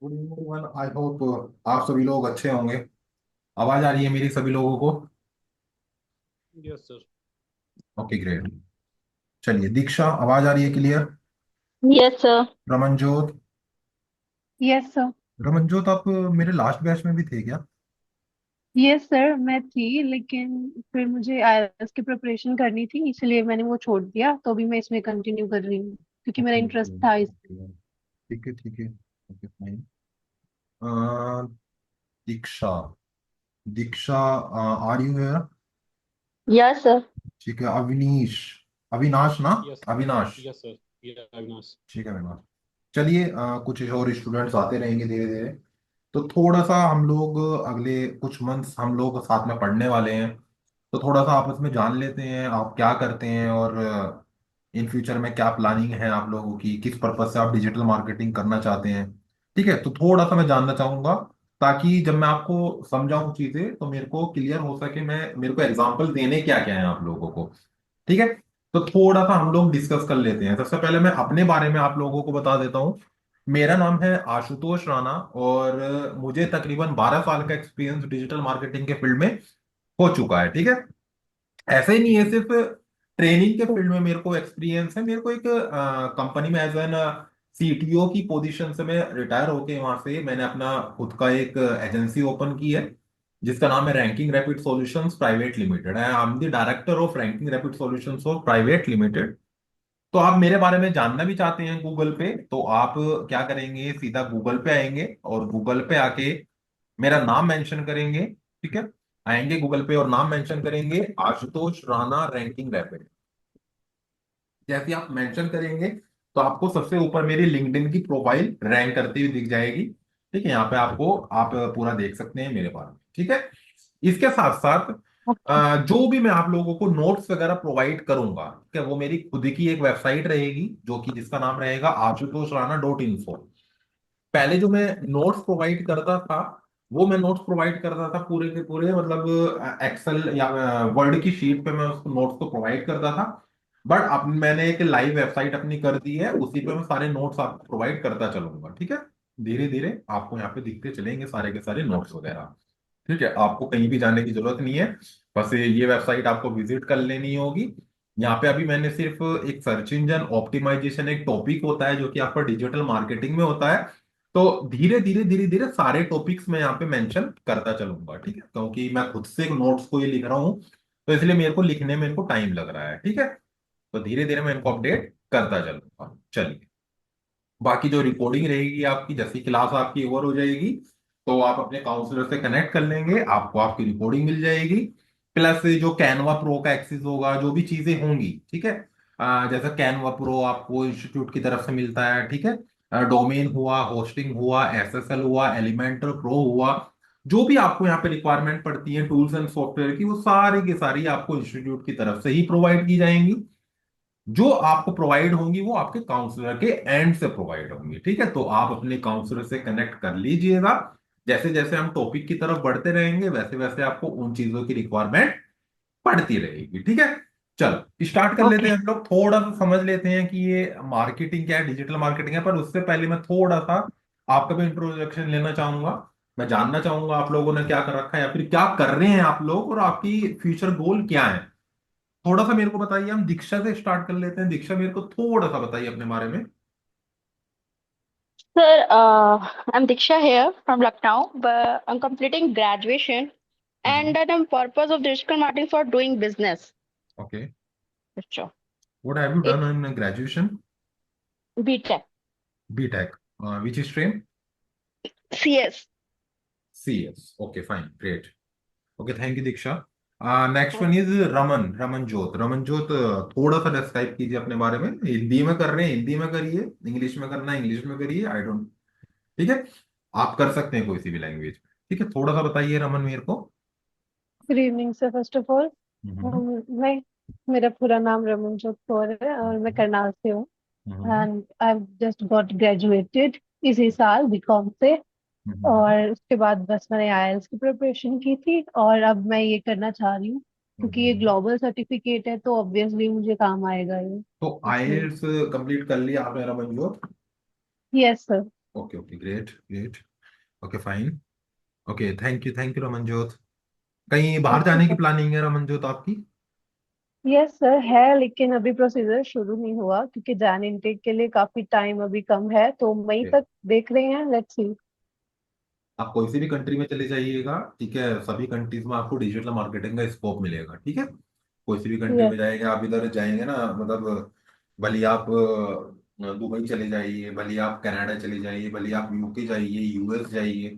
Good evening everyone. I hope आप सभी लोग अच्छे होंगे। आवाज आ रही है मेरी सभी लोगों को? Yes sir. Okay, great. चलिए, दीक्षा, आवाज आ रही है clear? Yes sir. Ramanjot? Yes sir. Ramanjot, आप मेरे लास्ट बैच में भी थे क्या? यस सर, मैं थी लेकिन फिर मुझे आईएलटीएस की प्रिपरेशन करनी थी, इसलिए मैंने वो छोड़ दिया। तो अभी मैं इसमें कंटिन्यू कर रही हूँ क्योंकि मेरा ओके इंटरेस्ट ओके था इस। ओके। ठीक है ठीक है। Okay, fine. Diksha, Diksha, are you है? Yes sir. ठीक है। अविनीश, अविनाश ना? यस। अविनाश। Yes sir. ये अविनाश। ठीक है अविनाश। चलिए, कुछ और स्टूडेंट्स आते रहेंगे धीरे धीरे। तो थोड़ा सा हम लोग अगले कुछ मंथ्स हम लोग साथ में पढ़ने वाले हैं। तो थोड़ा सा आपस में जान लेते हैं आप क्या करते हैं, और इन फ्यूचर में क्या प्लानिंग है आप लोगों की, किस पर्पज से आप डिजिटल मार्केटिंग करना चाहते हैं। ठीक है, तो थोड़ा सा मैं जानना चाहूंगा, ताकि जब मैं आपको समझाऊं चीजें तो मेरे को क्लियर हो सके, मैं मेरे को एग्जांपल देने क्या क्या है आप लोगों को। ठीक है, तो थोड़ा सा हम लोग डिस्कस कर लेते हैं। सबसे पहले मैं अपने बारे में आप लोगों को बता देता हूँ। मेरा नाम है आशुतोष राणा, और मुझे तकरीबन 12 साल का एक्सपीरियंस डिजिटल मार्केटिंग के फील्ड में हो चुका है। ठीक है, ऐसे ही नहीं ठीक है है। सिर्फ ट्रेनिंग के फील्ड में मेरे को एक्सपीरियंस है। मेरे को एक कंपनी में एज एन सीटीओ की पोजीशन से मैं रिटायर होके वहां से मैंने अपना खुद का एक एजेंसी ओपन की है, जिसका नाम है ranking rapid solutions private limited. I am the director of ranking rapid solutions of private limited. तो आप मेरे बारे में जानना भी चाहते हैं गूगल पे, तो आप क्या करेंगे, सीधा गूगल पे आएंगे और गूगल पे आके मेरा नाम मेंशन करेंगे। ठीक है, आएंगे गूगल पे और नाम मेंशन करेंगे आशुतोष राणा रैंकिंग रैपिड। जैसे ही आप मेंशन करेंगे तो आपको सबसे ऊपर मेरी लिंक्डइन की प्रोफाइल रैंक करती हुई दिख जाएगी। ठीक है, यहाँ पे आपको आप पूरा देख सकते हैं मेरे बारे में। ठीक है, इसके साथ साथ ओके। जो भी मैं आप लोगों को नोट्स वगैरह प्रोवाइड करूंगा, ठीक है, वो मेरी खुद की एक वेबसाइट रहेगी, जो कि जिसका नाम रहेगा आशुतोष राणा डॉट इन्फो। पहले जो मैं नोट्स प्रोवाइड करता था, वो मैं नोट्स प्रोवाइड करता था पूरे के पूरे, मतलब एक्सेल या वर्ड की शीट पे मैं उसको नोट्स को प्रोवाइड करता था। बट अब मैंने एक लाइव वेबसाइट अपनी कर दी है, उसी पे मैं सारे नोट्स आपको प्रोवाइड करता चलूंगा। ठीक है, धीरे धीरे आपको यहाँ पे दिखते चलेंगे सारे के सारे नोट्स वगैरह। ठीक है, आपको कहीं भी जाने की जरूरत नहीं है, बस ये वेबसाइट आपको विजिट कर लेनी होगी। यहाँ पे अभी मैंने सिर्फ एक सर्च इंजन ऑप्टिमाइजेशन एक टॉपिक होता है जो कि आपका डिजिटल मार्केटिंग में होता है। तो धीरे धीरे सारे टॉपिक्स मैं यहाँ पे मेंशन करता चलूंगा। ठीक है, क्योंकि मैं खुद से नोट्स को ये लिख रहा हूँ, तो इसलिए मेरे को लिखने में इनको टाइम लग रहा है। ठीक है, तो धीरे धीरे मैं इनको अपडेट करता चलूंगा। चलिए, बाकी जो रिकॉर्डिंग रहेगी आपकी, जैसी क्लास आपकी ओवर हो जाएगी तो आप अपने काउंसलर से कनेक्ट कर लेंगे, आपको आपकी रिकॉर्डिंग मिल जाएगी। प्लस जो कैनवा प्रो का एक्सेस होगा, जो भी चीजें होंगी, ठीक है, जैसा कैनवा प्रो आपको इंस्टीट्यूट की तरफ से मिलता है। ठीक है, डोमेन हुआ, होस्टिंग हुआ, एसएसएल हुआ, एलिमेंटर प्रो हुआ, जो भी आपको यहाँ पे रिक्वायरमेंट पड़ती है टूल्स एंड सॉफ्टवेयर की, वो सारी की सारी आपको इंस्टीट्यूट की तरफ से ही प्रोवाइड की जाएंगी। जो आपको प्रोवाइड होंगी वो आपके काउंसलर के एंड से प्रोवाइड होंगी। ठीक है, तो आप अपने काउंसलर से कनेक्ट कर लीजिएगा। जैसे जैसे हम टॉपिक की तरफ बढ़ते रहेंगे वैसे वैसे आपको उन चीजों की रिक्वायरमेंट पड़ती रहेगी। ठीक है, चलो स्टार्ट कर लेते ओके। हैं। हम लोग थोड़ा सा समझ लेते हैं कि ये मार्केटिंग क्या है, डिजिटल मार्केटिंग है। पर उससे पहले मैं थोड़ा सा आपका भी इंट्रोडक्शन लेना चाहूंगा। मैं जानना चाहूंगा आप लोगों ने क्या कर रखा है, या फिर क्या कर रहे हैं आप लोग, और आपकी फ्यूचर गोल क्या है। थोड़ा सा मेरे को बताइए। हम दीक्षा से स्टार्ट कर लेते हैं। दीक्षा, मेरे को थोड़ा सा बताइए अपने बारे में। Sir, I'm Diksha here from Lucknow, but I'm completing graduation and hmm. then I'm purpose of digital marketing for doing business. Okay, Sure. What have you It's done in graduation? BTech. BTech, which stream? CS. CS, okay fine, great. Okay, thank you Diksha. Next one is Raman, Ramanjot. Ramanjot, थोड़ा सा describe कीजिए अपने बारे में। हिंदी में कर रहे हैं हिंदी में करिए, इंग्लिश में करना है इंग्लिश में करिए, आई डोंट। ठीक है, आप कर सकते हैं कोई सी भी लैंग्वेज। ठीक है, थोड़ा सा बताइए रमन मेरे को। Good evening sir. First of all, hmm. मैं मेरा पूरा नाम रमनजोत कौर है और मैं हम्म। करनाल से हूँ। Hmm. And I just got graduated इसी साल बीकॉम से। हम्म। और उसके बाद बस मैंने आईएलटीएस की प्रिपरेशन की थी और अब मैं ये करना चाह रही हूँ क्योंकि ये हम्म। ग्लोबल सर्टिफिकेट है तो ऑब्वियसली मुझे काम आएगा ये, तो इसलिए। आईएलटीएस कंप्लीट कर लिया आपने Ramanjot? Yes sir. Okay okay, great great. Okay fine. Okay, thank you Ramanjot. कहीं बाहर ओके जाने की सर। प्लानिंग है रमनजोत आपकी? यस सर है, लेकिन अभी प्रोसीजर शुरू नहीं हुआ क्योंकि जैन इनटेक के लिए काफी टाइम अभी कम है, तो मई Okay. तक देख रहे हैं, लेट्स सी। आप कोई सी भी कंट्री में चले जाइएगा, ठीक है, सभी कंट्रीज में आपको डिजिटल मार्केटिंग का स्कोप मिलेगा, ठीक है। कोई सी भी कंट्री यस। में जाएंगे आप, इधर जाएंगे ना, मतलब भले ही आप दुबई चले जाइए, भले ही आप कनाडा चले जाइए, भले ही आप यूके जाइए, यूएस जाइए,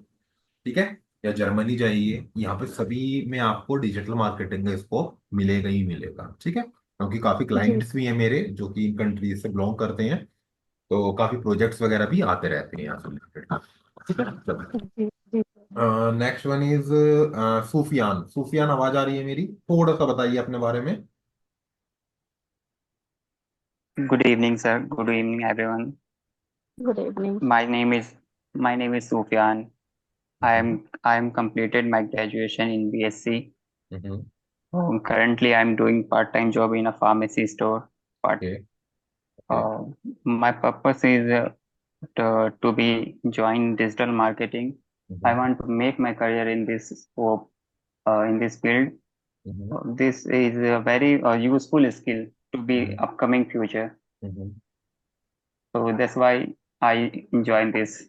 ठीक है, या जर्मनी जाइए, यहाँ पे सभी में आपको डिजिटल मार्केटिंग का स्कोप मिलेगा ही मिलेगा, ठीक है, क्योंकि काफी जी क्लाइंट्स भी हैं मेरे जो कि इन कंट्रीज से बिलोंग करते हैं, तो काफी प्रोजेक्ट्स वगैरह भी आते रहते हैं यहाँ से related। ठीक है, चलो। जी जी sir. Next one is Sufiyan. Sufiyan, आवाज आ रही है मेरी? थोड़ा सा बताइए अपने बारे में। Good evening, sir. Good evening, everyone. Good evening. My name is Sufyan. Hmm, I am completed my graduation in BSc. Hmm, Currently, I am doing part-time job in a pharmacy store. But okay okay, uh, my purpose is to be join digital marketing. I hmm, want to make my career in this scope in this field. Hmm, This is a very useful skill to be hmm, upcoming future. Hmm. So that's why I join this.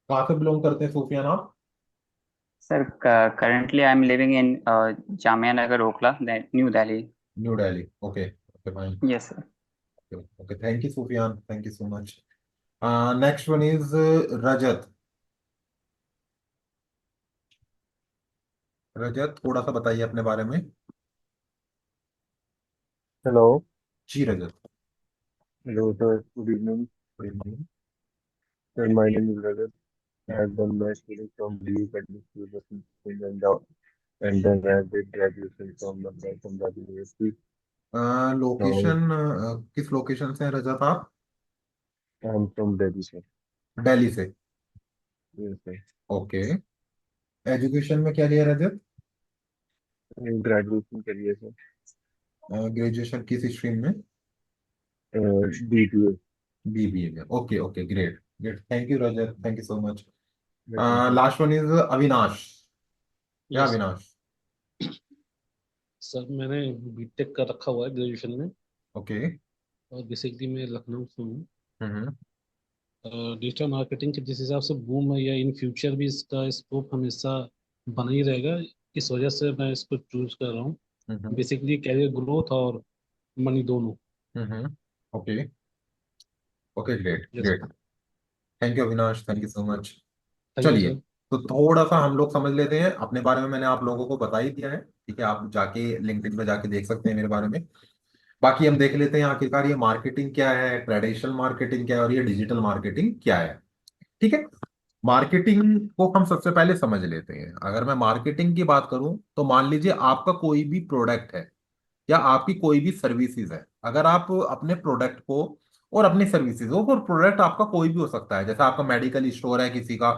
कहाँ से belong करते हैं सूफियान आप? Sir, currently I'm living in Jamia Nagar, Okla, New Delhi. New Delhi, okay okay fine. Yes, sir. Okay, thank you Sufiyan, thank you so much. Next one is Rajat. Rajat, थोड़ा सा बताइए अपने बारे में। Hello, जी Rajat. hello sir. Good evening. Good evening. Sir, my name is Rajat. I have done my studies from DU Academic University and then I did graduation from that university. Now location, किस location से हैं रजत आप? I am from Delhi, sir. Delhi से। Yes, sir. Okay. Education में क्या लिया रजत? Graduation career, sir. Graduation किस stream में? B2A. बीबीए में। Okay okay, great great, thank you Rajat, thank you so much. Welcome, sir. Last one is Avinash. क्या yes Avinash? Sir, मैंने BTech कर रखा हुआ है ग्रेजुएशन में। ओके। और बेसिकली मैं लखनऊ से हूँ। हम्म, डिजिटल मार्केटिंग के जिस हिसाब से बूम है, या इन फ्यूचर भी इसका स्कोप हमेशा बना ही रहेगा, इस वजह से मैं इसको चूज कर रहा हूँ। हम्म, बेसिकली कैरियर ग्रोथ और मनी दोनों। Okay okay, great yes. Great, thank you Avinash, thank you so much. Thank you चलिए, सर। तो थोड़ा सा हम लोग समझ लेते हैं अपने बारे में। मैंने आप लोगों को बता ही दिया है, ठीक है, आप जाके लिंक्डइन में जाके देख सकते हैं मेरे बारे में। बाकी हम देख लेते हैं आखिरकार ये मार्केटिंग क्या है, ट्रेडिशनल मार्केटिंग क्या है, और ये डिजिटल मार्केटिंग क्या है, ठीक है। मार्केटिंग को हम सबसे पहले समझ लेते हैं। अगर मैं मार्केटिंग की बात करूं, तो मान लीजिए आपका कोई भी प्रोडक्ट है या आपकी कोई भी सर्विसेज है। अगर आप अपने प्रोडक्ट को और अपनी सर्विसेज को, और प्रोडक्ट आपका कोई भी हो सकता है, जैसे आपका मेडिकल स्टोर है किसी का,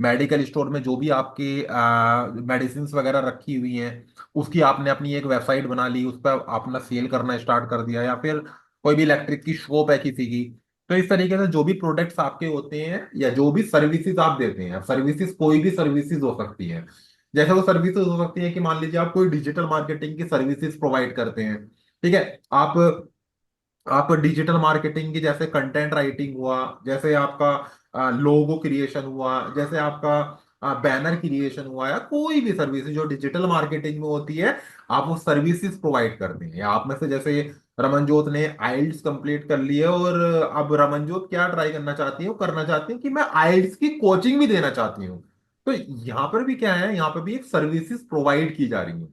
मेडिकल स्टोर में जो भी आपकी मेडिसिन वगैरह रखी हुई हैं, उसकी आपने अपनी एक वेबसाइट बना ली, उस पर अपना सेल करना स्टार्ट कर दिया, या फिर कोई भी इलेक्ट्रिक की शॉप है किसी की। तो इस तरीके से जो भी प्रोडक्ट्स आपके होते हैं या जो भी सर्विसेज आप देते हैं, सर्विसेज कोई भी सर्विसेज हो सकती है। जैसे वो सर्विसेज हो सकती है कि मान लीजिए आप कोई डिजिटल मार्केटिंग की सर्विसेज प्रोवाइड करते हैं, ठीक है। आप आप डिजिटल मार्केटिंग की, जैसे कंटेंट राइटिंग हुआ, जैसे आपका लोगो क्रिएशन हुआ, जैसे आपका बैनर क्रिएशन हुआ, या कोई भी सर्विस जो डिजिटल मार्केटिंग में होती है, आप वो सर्विसेज प्रोवाइड करते हैं। आप में से जैसे रमनजोत ने आइल्स कंप्लीट कर ली है, और अब रमनजोत क्या ट्राई करना चाहती है, वो करना चाहती है कि मैं आइल्स की कोचिंग भी देना चाहती हूँ। तो यहाँ पर भी क्या है, यहाँ पर भी एक सर्विसेज प्रोवाइड की जा रही है,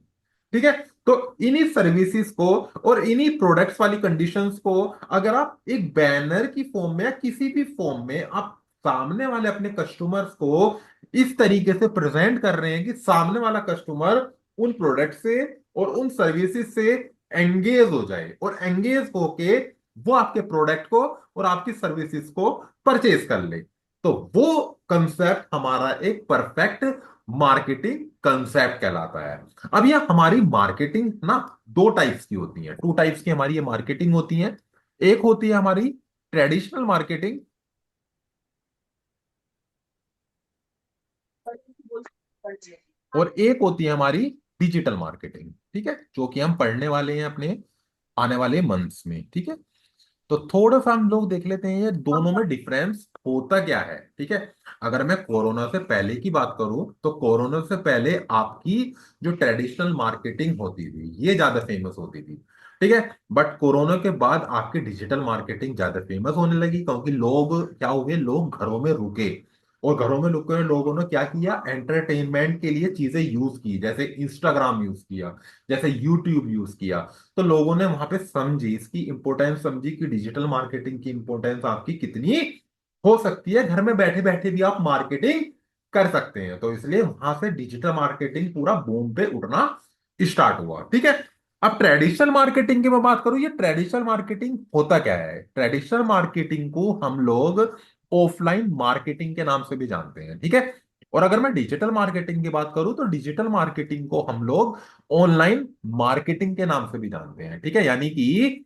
ठीक है। तो इन्हीं सर्विसेज को और इन्हीं प्रोडक्ट्स वाली कंडीशंस को अगर आप एक बैनर की फॉर्म में या किसी भी फॉर्म में आप सामने वाले अपने कस्टमर्स को इस तरीके से प्रेजेंट कर रहे हैं कि सामने वाला कस्टमर उन प्रोडक्ट से और उन सर्विसेज से एंगेज हो जाए, और एंगेज होके वो आपके प्रोडक्ट को और आपकी सर्विसेज को परचेज कर ले, तो वो कंसेप्ट हमारा एक परफेक्ट मार्केटिंग कंसेप्ट कहलाता है। अब ये हमारी मार्केटिंग ना दो टाइप्स की होती है, टू टाइप्स की हमारी ये मार्केटिंग होती है। एक होती है हमारी ट्रेडिशनल मार्केटिंग, और एक होती है हमारी डिजिटल मार्केटिंग, ठीक है, जो कि हम पढ़ने वाले हैं अपने आने वाले मंथ्स में, ठीक है। तो थोड़ा सा हम लोग देख लेते हैं ये दोनों में डिफरेंस होता क्या है, ठीक है। अगर मैं कोरोना से पहले की बात करूं तो कोरोना से पहले आपकी जो ट्रेडिशनल मार्केटिंग होती थी ये ज्यादा फेमस होती थी, ठीक है। बट कोरोना के बाद आपकी डिजिटल मार्केटिंग ज्यादा फेमस होने लगी, क्योंकि लोग क्या हुए, लोग घरों में रुके, और घरों में रुके हुए लोगों ने क्या किया, एंटरटेनमेंट के लिए चीजें यूज की, जैसे इंस्टाग्राम यूज किया, जैसे यूट्यूब यूज किया। तो लोगों ने वहां पे समझी, इसकी इंपॉर्टेंस समझी कि डिजिटल मार्केटिंग की इंपॉर्टेंस आपकी कितनी हो सकती है, घर में बैठे बैठे भी आप मार्केटिंग कर सकते हैं। तो इसलिए वहां से डिजिटल मार्केटिंग पूरा बूम पे उठना स्टार्ट हुआ, ठीक है। अब ट्रेडिशनल मार्केटिंग की मैं बात करूं, ये ट्रेडिशनल मार्केटिंग होता क्या है। ट्रेडिशनल मार्केटिंग को हम लोग ऑफलाइन मार्केटिंग के नाम से भी जानते हैं, ठीक है। और अगर मैं डिजिटल मार्केटिंग की बात करूं तो डिजिटल मार्केटिंग को हम लोग ऑनलाइन मार्केटिंग के नाम से भी जानते हैं, ठीक है। यानी कि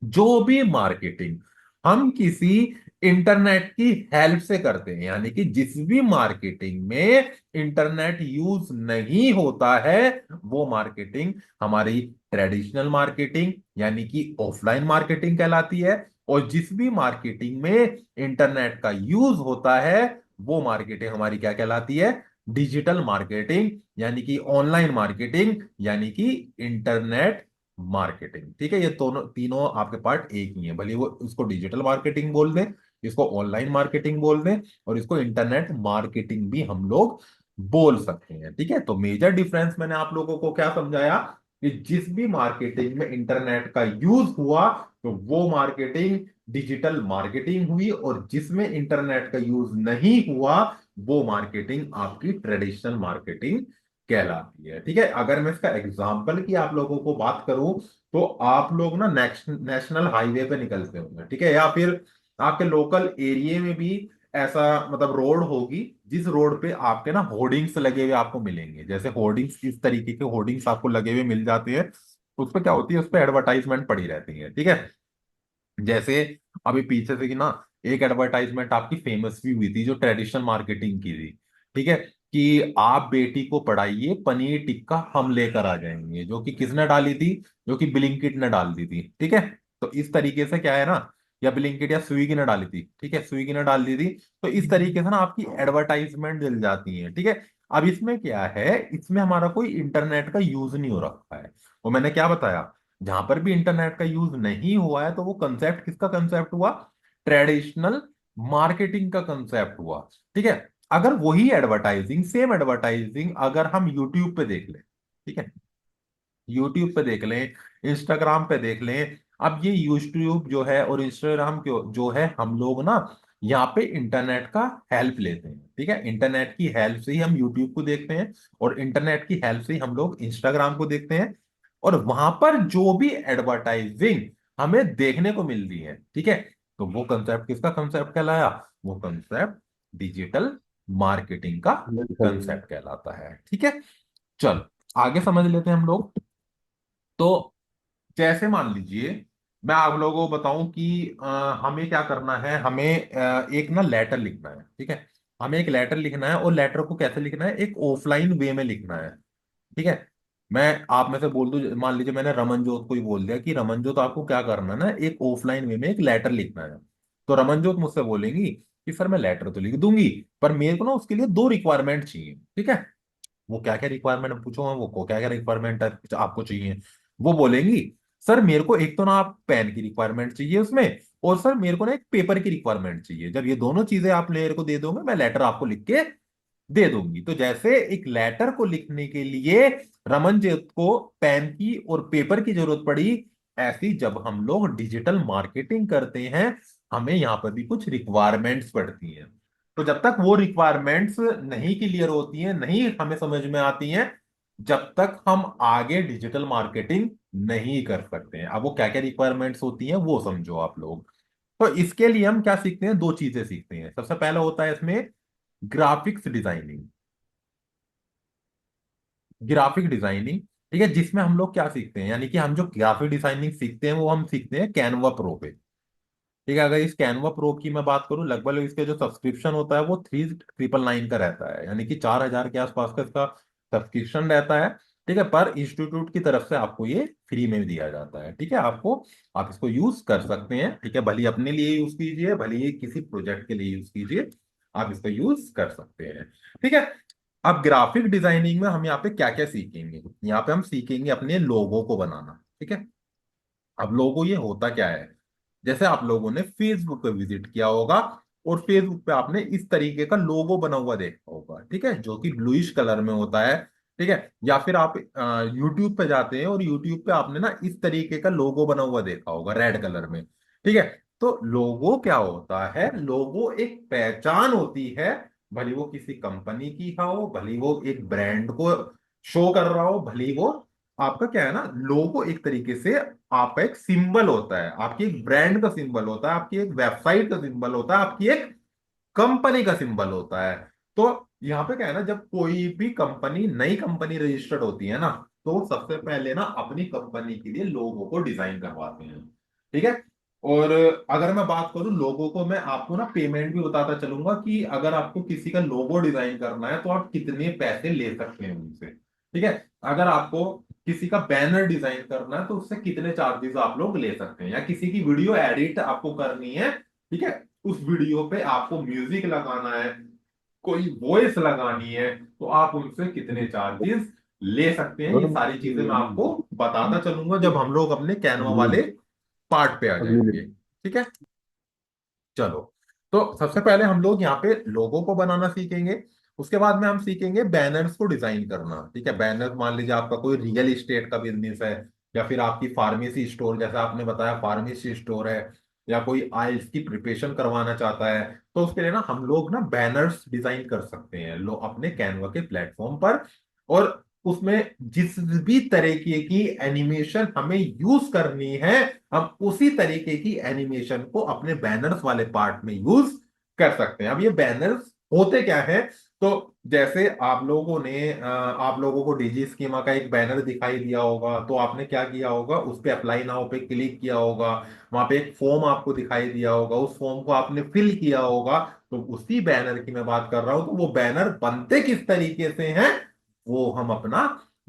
जो भी मार्केटिंग हम किसी इंटरनेट की हेल्प से करते हैं, यानी कि जिस भी मार्केटिंग में इंटरनेट यूज नहीं होता है, वो मार्केटिंग हमारी ट्रेडिशनल मार्केटिंग यानी कि ऑफलाइन मार्केटिंग कहलाती है। और जिस भी मार्केटिंग में इंटरनेट का यूज होता है, वो मार्केटिंग हमारी क्या कहलाती है, डिजिटल मार्केटिंग यानी कि ऑनलाइन मार्केटिंग यानी कि इंटरनेट मार्केटिंग, ठीक है। ये दोनों तीनों आपके पार्ट एक ही है, भले वो इसको डिजिटल मार्केटिंग बोल दें, इसको ऑनलाइन मार्केटिंग बोल दें, और इसको इंटरनेट मार्केटिंग भी हम लोग बोल सकते हैं, ठीक है। तो मेजर डिफरेंस मैंने आप लोगों को क्या समझाया कि जिस भी मार्केटिंग में इंटरनेट का यूज हुआ तो वो मार्केटिंग डिजिटल मार्केटिंग हुई, और जिसमें इंटरनेट का यूज नहीं हुआ वो मार्केटिंग आपकी ट्रेडिशनल मार्केटिंग कहलाती है, ठीक है। अगर मैं इसका एग्जाम्पल की आप लोगों को बात करूं तो आप लोग ना नेशनल हाईवे पे निकलते होंगे, ठीक है, या फिर आपके लोकल एरिया में भी ऐसा मतलब रोड होगी जिस रोड पे आपके ना होर्डिंग्स लगे हुए आपको मिलेंगे। जैसे होर्डिंग्स, इस तरीके के होर्डिंग्स आपको लगे हुए मिल जाते हैं, उस पर क्या होती है, उस पर एडवर्टाइजमेंट पड़ी रहती है, ठीक है। जैसे अभी पीछे से कि ना एक एडवर्टाइजमेंट आपकी फेमस भी हुई थी जो ट्रेडिशनल मार्केटिंग की थी, ठीक है, कि आप बेटी को पढ़ाइए, पनीर टिक्का हम लेकर आ जाएंगे, जो कि किसने डाली थी, जो कि ब्लिंकिट ने डाल दी थी, ठीक है। तो इस तरीके से क्या है ना, या ब्लिंकिट या स्विगी ने डाली थी, ठीक है, स्विगी ने डाल दी थी। तो इस तरीके से ना आपकी एडवर्टाइजमेंट मिल जाती है, ठीक है। अब इसमें क्या है, इसमें हमारा कोई इंटरनेट का यूज नहीं हो रखा है। वो मैंने क्या बताया, जहां पर भी इंटरनेट का यूज नहीं हुआ है तो वो कंसेप्ट किसका कंसेप्ट हुआ, ट्रेडिशनल मार्केटिंग का कंसेप्ट हुआ, ठीक है। अगर वही एडवर्टाइजिंग, सेम एडवर्टाइजिंग अगर हम यूट्यूब पे देख लें, ठीक है, यूट्यूब पे देख लें, इंस्टाग्राम पे देख लें। अब ये यूट्यूब जो है और इंस्टाग्राम जो है, हम लोग ना यहाँ पे इंटरनेट का हेल्प लेते हैं, ठीक है। इंटरनेट की हेल्प से ही हम यूट्यूब को देखते हैं, और इंटरनेट की हेल्प से ही हम लोग इंस्टाग्राम को देखते हैं। और वहां पर जो भी एडवर्टाइजिंग हमें देखने को मिल रही है, ठीक है, तो वो कंसेप्ट किसका कंसेप्ट कहलाया, वो कंसेप्ट डिजिटल मार्केटिंग का कंसेप्ट कहलाता है, ठीक है। चलो आगे समझ लेते हैं हम लोग। तो जैसे मान लीजिए मैं आप लोगों को बताऊं कि हमें क्या करना है, हमें एक ना लेटर लिखना है, ठीक है। हमें एक लेटर लिखना है, और लेटर को कैसे लिखना है, एक ऑफलाइन वे में लिखना है, ठीक है। मैं आप में से बोल दूं, मान लीजिए मैंने रमनजोत को ही बोल दिया कि रमनजोत आपको क्या करना है ना, एक ऑफलाइन वे में एक लेटर लिखना है। तो रमनजोत मुझसे बोलेंगी कि सर मैं लेटर तो लिख दूंगी, पर मेरे को ना उसके लिए दो रिक्वायरमेंट चाहिए, ठीक है। वो क्या क्या रिक्वायरमेंट पूछो, मैं वो को क्या क्या रिक्वायरमेंट आपको चाहिए। वो बोलेंगी सर मेरे को एक तो ना आप पेन की रिक्वायरमेंट चाहिए उसमें, और सर मेरे को ना एक पेपर की रिक्वायरमेंट चाहिए। जब ये दोनों चीजें आप मेरे को दे दोगे, मैं लेटर आपको लिख के दे दूंगी। तो जैसे एक लेटर को लिखने के लिए रमनजीत को पेन की और पेपर की जरूरत पड़ी, ऐसी जब हम लोग डिजिटल मार्केटिंग करते हैं हमें यहाँ पर भी कुछ रिक्वायरमेंट्स पड़ती हैं। तो जब तक वो रिक्वायरमेंट्स नहीं क्लियर होती हैं, नहीं हमें समझ में आती हैं, जब तक हम आगे डिजिटल मार्केटिंग नहीं कर सकते हैं। अब वो क्या क्या रिक्वायरमेंट्स होती हैं वो समझो आप लोग। तो इसके लिए हम क्या सीखते हैं, दो चीजें सीखते हैं। सबसे पहला होता है इसमें ग्राफिक्स डिजाइनिंग, ग्राफिक डिजाइनिंग, ठीक है, जिसमें हम लोग क्या सीखते हैं, यानी कि हम जो ग्राफिक डिजाइनिंग सीखते हैं वो हम सीखते हैं कैनवा प्रो पे। ठीक है। अगर इस कैनवा प्रो की मैं बात करूं, लगभग इसके जो सब्सक्रिप्शन होता है वो 3999 का रहता है, यानी कि 4000 के आसपास का इसका सब्सक्रिप्शन रहता है। ठीक है, पर इंस्टीट्यूट की तरफ से आपको ये फ्री में दिया जाता है। ठीक है, आप इसको यूज कर सकते हैं। ठीक है, भले ही अपने लिए यूज कीजिए, भले ही किसी प्रोजेक्ट के लिए यूज कीजिए, आप इसको यूज कर सकते हैं। ठीक है। अब ग्राफिक डिजाइनिंग में हम यहाँ पे क्या क्या सीखेंगे, यहाँ पे हम सीखेंगे अपने लोगों को बनाना। ठीक है। अब लोगो ये होता क्या है, जैसे आप लोगों ने फेसबुक पे विजिट किया होगा और फेसबुक पे आपने इस तरीके का लोगो बना हुआ देखा होगा। ठीक है, जो कि ब्लूइश कलर में होता है। ठीक है, या फिर आप यूट्यूब पे जाते हैं और यूट्यूब पे आपने ना इस तरीके का लोगो बना हुआ देखा होगा रेड कलर में। ठीक है, तो लोगो क्या होता है, लोगो एक पहचान होती है। भले वो किसी कंपनी की हो, भले वो एक ब्रांड को शो कर रहा हो, भले वो आपका क्या है ना, लोगो एक तरीके से आपका एक सिंबल होता है, आपकी एक ब्रांड का सिंबल होता है, आपकी एक वेबसाइट का सिंबल होता है, आपकी एक कंपनी का सिंबल होता है। तो यहाँ पे क्या है ना, जब कोई भी कंपनी, नई कंपनी रजिस्टर्ड होती है ना, तो सबसे पहले ना अपनी कंपनी के लिए लोगो को डिजाइन करवाते हैं। ठीक है। और अगर मैं बात करूं लोगो को, मैं आपको ना पेमेंट भी बताता चलूंगा कि अगर आपको किसी का लोगो डिजाइन करना है तो आप कितने पैसे ले सकते हैं उनसे। ठीक है। अगर आपको किसी का बैनर डिजाइन करना है तो उससे कितने चार्जेस आप लोग ले सकते हैं, या किसी की वीडियो एडिट आपको करनी है, ठीक है, उस वीडियो पे आपको म्यूजिक लगाना है, कोई वॉइस लगानी है, तो आप उनसे कितने चार्जेस ले सकते हैं, ये सारी चीजें मैं आपको बताता चलूंगा जब हम लोग अपने कैनवा वाले पार्ट पे आ जाएंगे। ठीक है। चलो, तो सबसे पहले हम लोग यहाँ पे लोगों को बनाना सीखेंगे। उसके बाद में हम सीखेंगे बैनर्स को डिजाइन करना। ठीक है, बैनर मान लीजिए आपका कोई रियल एस्टेट का बिजनेस है, या फिर आपकी फार्मेसी स्टोर, जैसा आपने बताया फार्मेसी स्टोर है, या कोई आइल्स की प्रिपरेशन करवाना चाहता है, तो उसके लिए ना हम लोग ना बैनर्स डिजाइन कर सकते हैं लो अपने कैनवा के प्लेटफॉर्म पर। और उसमें जिस भी तरीके की एनिमेशन हमें यूज करनी है, हम उसी तरीके की एनिमेशन को अपने बैनर्स वाले पार्ट में यूज कर सकते हैं। अब ये बैनर्स होते क्या है, तो जैसे आप लोगों को डिजी स्कीमा का एक बैनर दिखाई दिया होगा, तो आपने क्या किया होगा, उस पे अप्लाई नाउ पे क्लिक किया होगा, वहां पे एक फॉर्म आपको दिखाई दिया होगा, उस फॉर्म को आपने फिल किया होगा। तो उसी बैनर की मैं बात कर रहा हूं, तो वो बैनर बनते किस तरीके से हैं, वो हम अपना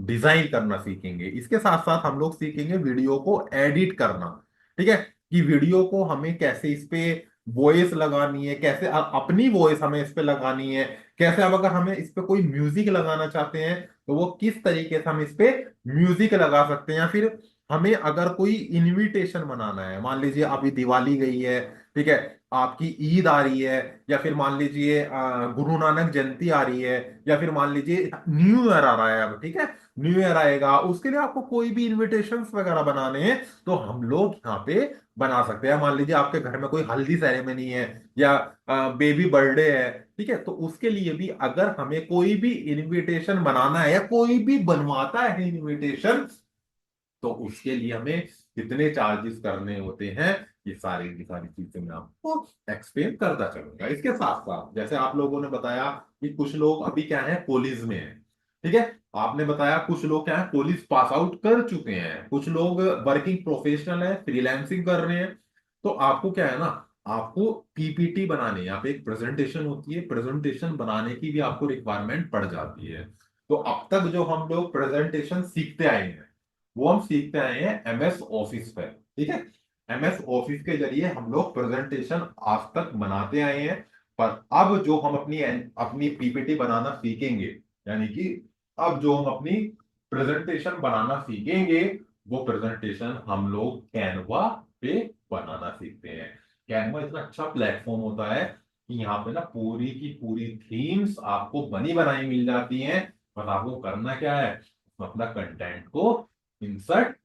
डिजाइन करना सीखेंगे। इसके साथ साथ हम लोग सीखेंगे वीडियो को एडिट करना। ठीक है, कि वीडियो को हमें कैसे इस पे वॉइस लगानी है, कैसे अपनी वॉइस हमें इस पे लगानी है, कैसे अब अगर हमें इस पे कोई म्यूजिक लगाना चाहते हैं तो वो किस तरीके से हम इस पे म्यूजिक लगा सकते हैं। या फिर हमें अगर कोई इनविटेशन बनाना है, मान लीजिए अभी दिवाली गई है, ठीक है, आपकी ईद आ रही है, या फिर मान लीजिए गुरु नानक जयंती आ रही है, या फिर मान लीजिए न्यू ईयर आ रहा है अब, ठीक है, न्यू ईयर आएगा, उसके लिए आपको कोई भी इनविटेशंस वगैरह बनाने हैं तो हम लोग यहाँ पे बना सकते हैं। मान लीजिए आपके घर में कोई हल्दी सेरेमनी है, या बेबी बर्थडे है, ठीक है, तो उसके लिए भी अगर हमें कोई भी इनविटेशन बनाना है, या कोई भी बनवाता है इनविटेशन, तो उसके लिए हमें कितने चार्जेस करने होते हैं, ये सारी की सारी चीजें मैं आपको एक्सप्लेन करता चलूंगा। इसके साथ साथ जैसे आप लोगों ने बताया कि कुछ लोग अभी क्या है, कॉलेज में है, ठीक है, आपने बताया कुछ लोग क्या है, कॉलेज पास आउट कर चुके हैं, कुछ लोग वर्किंग प्रोफेशनल है, फ्रीलांसिंग कर रहे हैं। तो आपको क्या है ना, आपको पीपीटी बनाने, यहाँ पे एक प्रेजेंटेशन होती है, प्रेजेंटेशन बनाने की भी आपको रिक्वायरमेंट पड़ जाती है। तो अब तक जो हम लोग प्रेजेंटेशन सीखते आए हैं, वो हम सीखते आए हैं एमएस ऑफिस पर। ठीक है, एमएस ऑफिस के जरिए हम लोग प्रेजेंटेशन आज तक बनाते आए हैं। पर अब जो हम अपनी अपनी पीपीटी बनाना सीखेंगे, यानी कि अब जो हम अपनी प्रेजेंटेशन बनाना सीखेंगे, वो प्रेजेंटेशन हम लोग कैनवा पे बनाना सीखते हैं। कैनवा इतना अच्छा प्लेटफॉर्म होता है कि यहाँ पे ना पूरी की पूरी थीम्स आपको बनी बनाई मिल जाती हैं। बस आपको करना क्या है, अपना कंटेंट को इंसर्ट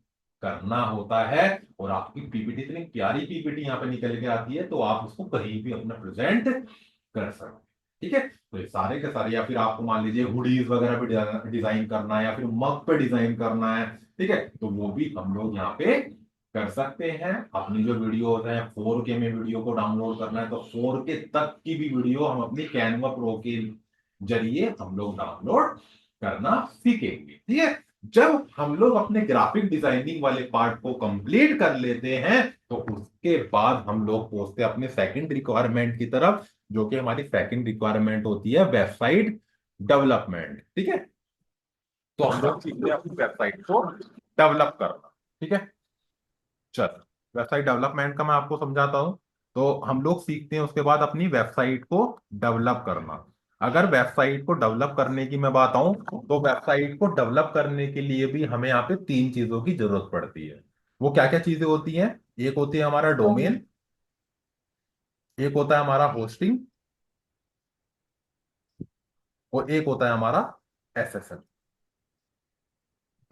करना होता है, और आपकी पीपीटी इतनी प्यारी पीपीटी यहाँ पे निकल के आती है, तो आप उसको कहीं भी अपना प्रेजेंट कर सकते हैं। ठीक है, तो ये सारे के सारे, या फिर आपको मान लीजिए हुडीज वगैरह भी डिजाइन करना है, या फिर मग पे डिजाइन करना है, ठीक है, तो वो भी हम लोग यहाँ पे कर सकते हैं। अपनी जो वीडियोस हैं 4K में वीडियो को डाउनलोड करना है, तो 4K तक की भी वीडियो हम अपनी कैनवा प्रो के जरिए हम लोग डाउनलोड करना सीखेंगे। ठीक है, जब हम लोग अपने ग्राफिक डिजाइनिंग वाले पार्ट को कंप्लीट कर लेते हैं, तो उस उसके बाद हम लोग पहुंचते हैं अपने सेकंड रिक्वायरमेंट की तरफ, जो कि हमारी सेकंड रिक्वायरमेंट होती है वेबसाइट डेवलपमेंट। ठीक है, तो हम लोग सीखते हैं अपनी वेबसाइट को डेवलप करना। ठीक है, चलो वेबसाइट डेवलपमेंट का मैं आपको समझाता हूं। तो हम लोग सीखते हैं उसके बाद अपनी वेबसाइट को डेवलप करना। अगर वेबसाइट को डेवलप करने की मैं बात आऊं, तो वेबसाइट को डेवलप करने के लिए भी हमें यहाँ पे तीन चीजों की जरूरत पड़ती है। वो क्या क्या चीजें होती हैं? एक होती है हमारा डोमेन, एक होता है हमारा होस्टिंग, और एक होता है हमारा एसएसएल।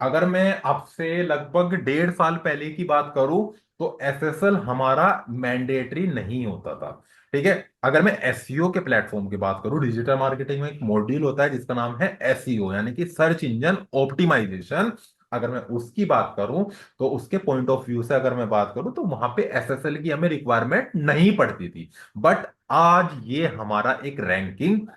अगर मैं आपसे लगभग 1.5 साल पहले की बात करूं, तो एसएसएल हमारा मैंडेटरी नहीं होता था। ठीक है, अगर मैं एसईओ के प्लेटफॉर्म की बात करूं, डिजिटल मार्केटिंग में एक मॉड्यूल होता है जिसका नाम है एसईओ, यानी कि सर्च इंजन ऑप्टिमाइजेशन। अगर मैं उसकी बात करूं, तो उसके पॉइंट ऑफ व्यू से अगर मैं बात करूं, तो वहां पे एसएसएल की हमें रिक्वायरमेंट नहीं पड़ती थी। बट आज ये हमारा एक रैंकिंग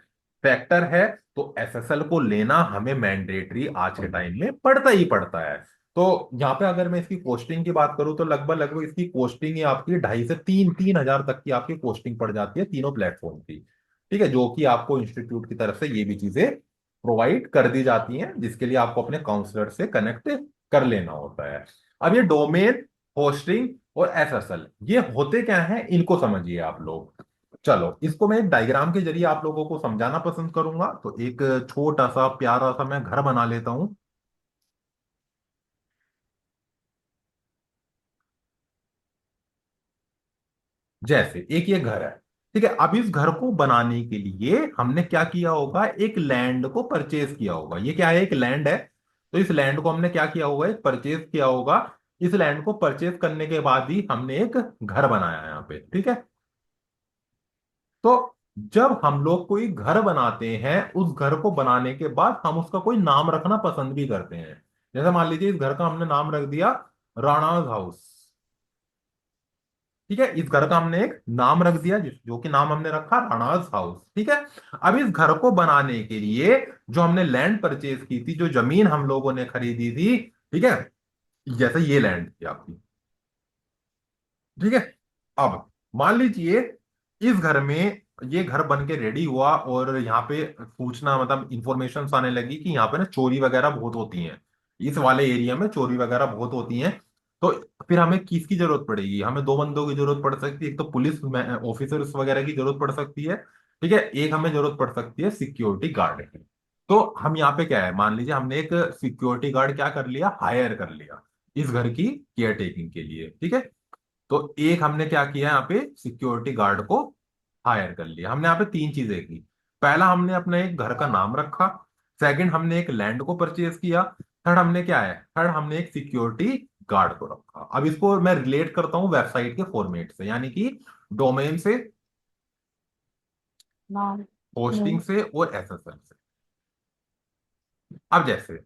फैक्टर है, तो एसएसएल को लेना हमें मैंडेटरी आज के टाइम में पड़ता ही पड़ता है। तो यहाँ पे अगर मैं इसकी कोस्टिंग की बात करूं, तो लगभग लगभग इसकी कोस्टिंग ही आपकी 2.5 से 3 हजार तक की आपकी कोस्टिंग पड़ जाती है तीनों प्लेटफॉर्म की। ठीक है, जो कि आपको इंस्टीट्यूट की तरफ से ये भी चीजें प्रोवाइड कर दी जाती हैं, जिसके लिए आपको अपने काउंसलर से कनेक्ट कर लेना होता है। अब ये डोमेन, होस्टिंग और एसएसएल ये होते क्या हैं, इनको समझिए आप लोग। चलो इसको मैं एक डायग्राम के जरिए आप लोगों को समझाना पसंद करूंगा। तो एक छोटा सा प्यारा सा मैं घर बना लेता हूं। जैसे एक ये घर है। ठीक है, अब इस घर को बनाने के लिए हमने क्या किया होगा, एक लैंड को परचेज किया होगा। ये क्या है, एक लैंड है। तो इस लैंड को हमने क्या किया होगा, एक परचेज किया होगा। इस लैंड को परचेज करने के बाद ही हमने एक घर बनाया है यहाँ पे। ठीक है, तो जब हम लोग कोई घर बनाते हैं, उस घर को बनाने के बाद हम उसका कोई नाम रखना पसंद भी करते हैं। जैसे मान लीजिए इस घर का हमने नाम रख दिया राणाज हाउस। ठीक है, इस घर का हमने एक नाम रख दिया, जो कि नाम हमने रखा राणाज हाउस। ठीक है, अब इस घर को बनाने के लिए जो हमने लैंड परचेज की थी, जो जमीन हम लोगों ने खरीदी थी, ठीक है, जैसे ये लैंड थी आपकी। ठीक है, अब मान लीजिए इस घर में ये घर बन के रेडी हुआ, और यहाँ पे सूचना मतलब इंफॉर्मेशन आने लगी कि यहाँ पे ना चोरी वगैरह बहुत होती हैं, इस वाले एरिया में चोरी वगैरह बहुत होती हैं। तो फिर हमें किसकी जरूरत पड़ेगी, हमें दो बंदों की जरूरत पड़ सकती है। एक तो पुलिस ऑफिसर्स वगैरह की जरूरत पड़ सकती है। ठीक है, एक हमें जरूरत पड़ सकती है सिक्योरिटी गार्ड की। तो हम यहाँ पे क्या है, मान लीजिए हमने एक सिक्योरिटी गार्ड क्या कर लिया, हायर कर लिया इस घर की केयर टेकिंग के लिए। ठीक है, तो एक हमने क्या किया, यहाँ पे सिक्योरिटी गार्ड को हायर कर लिया। हमने यहाँ पे तीन चीजें की। पहला, हमने अपना एक घर का नाम रखा। सेकंड, हमने एक लैंड को परचेज किया। थर्ड, हमने क्या है, थर्ड हमने एक सिक्योरिटी गार्ड को रखा। अब इसको मैं रिलेट करता हूं वेबसाइट के फॉर्मेट से, यानी कि डोमेन से, नाम। होस्टिंग से और एसएसएल से। अब जैसे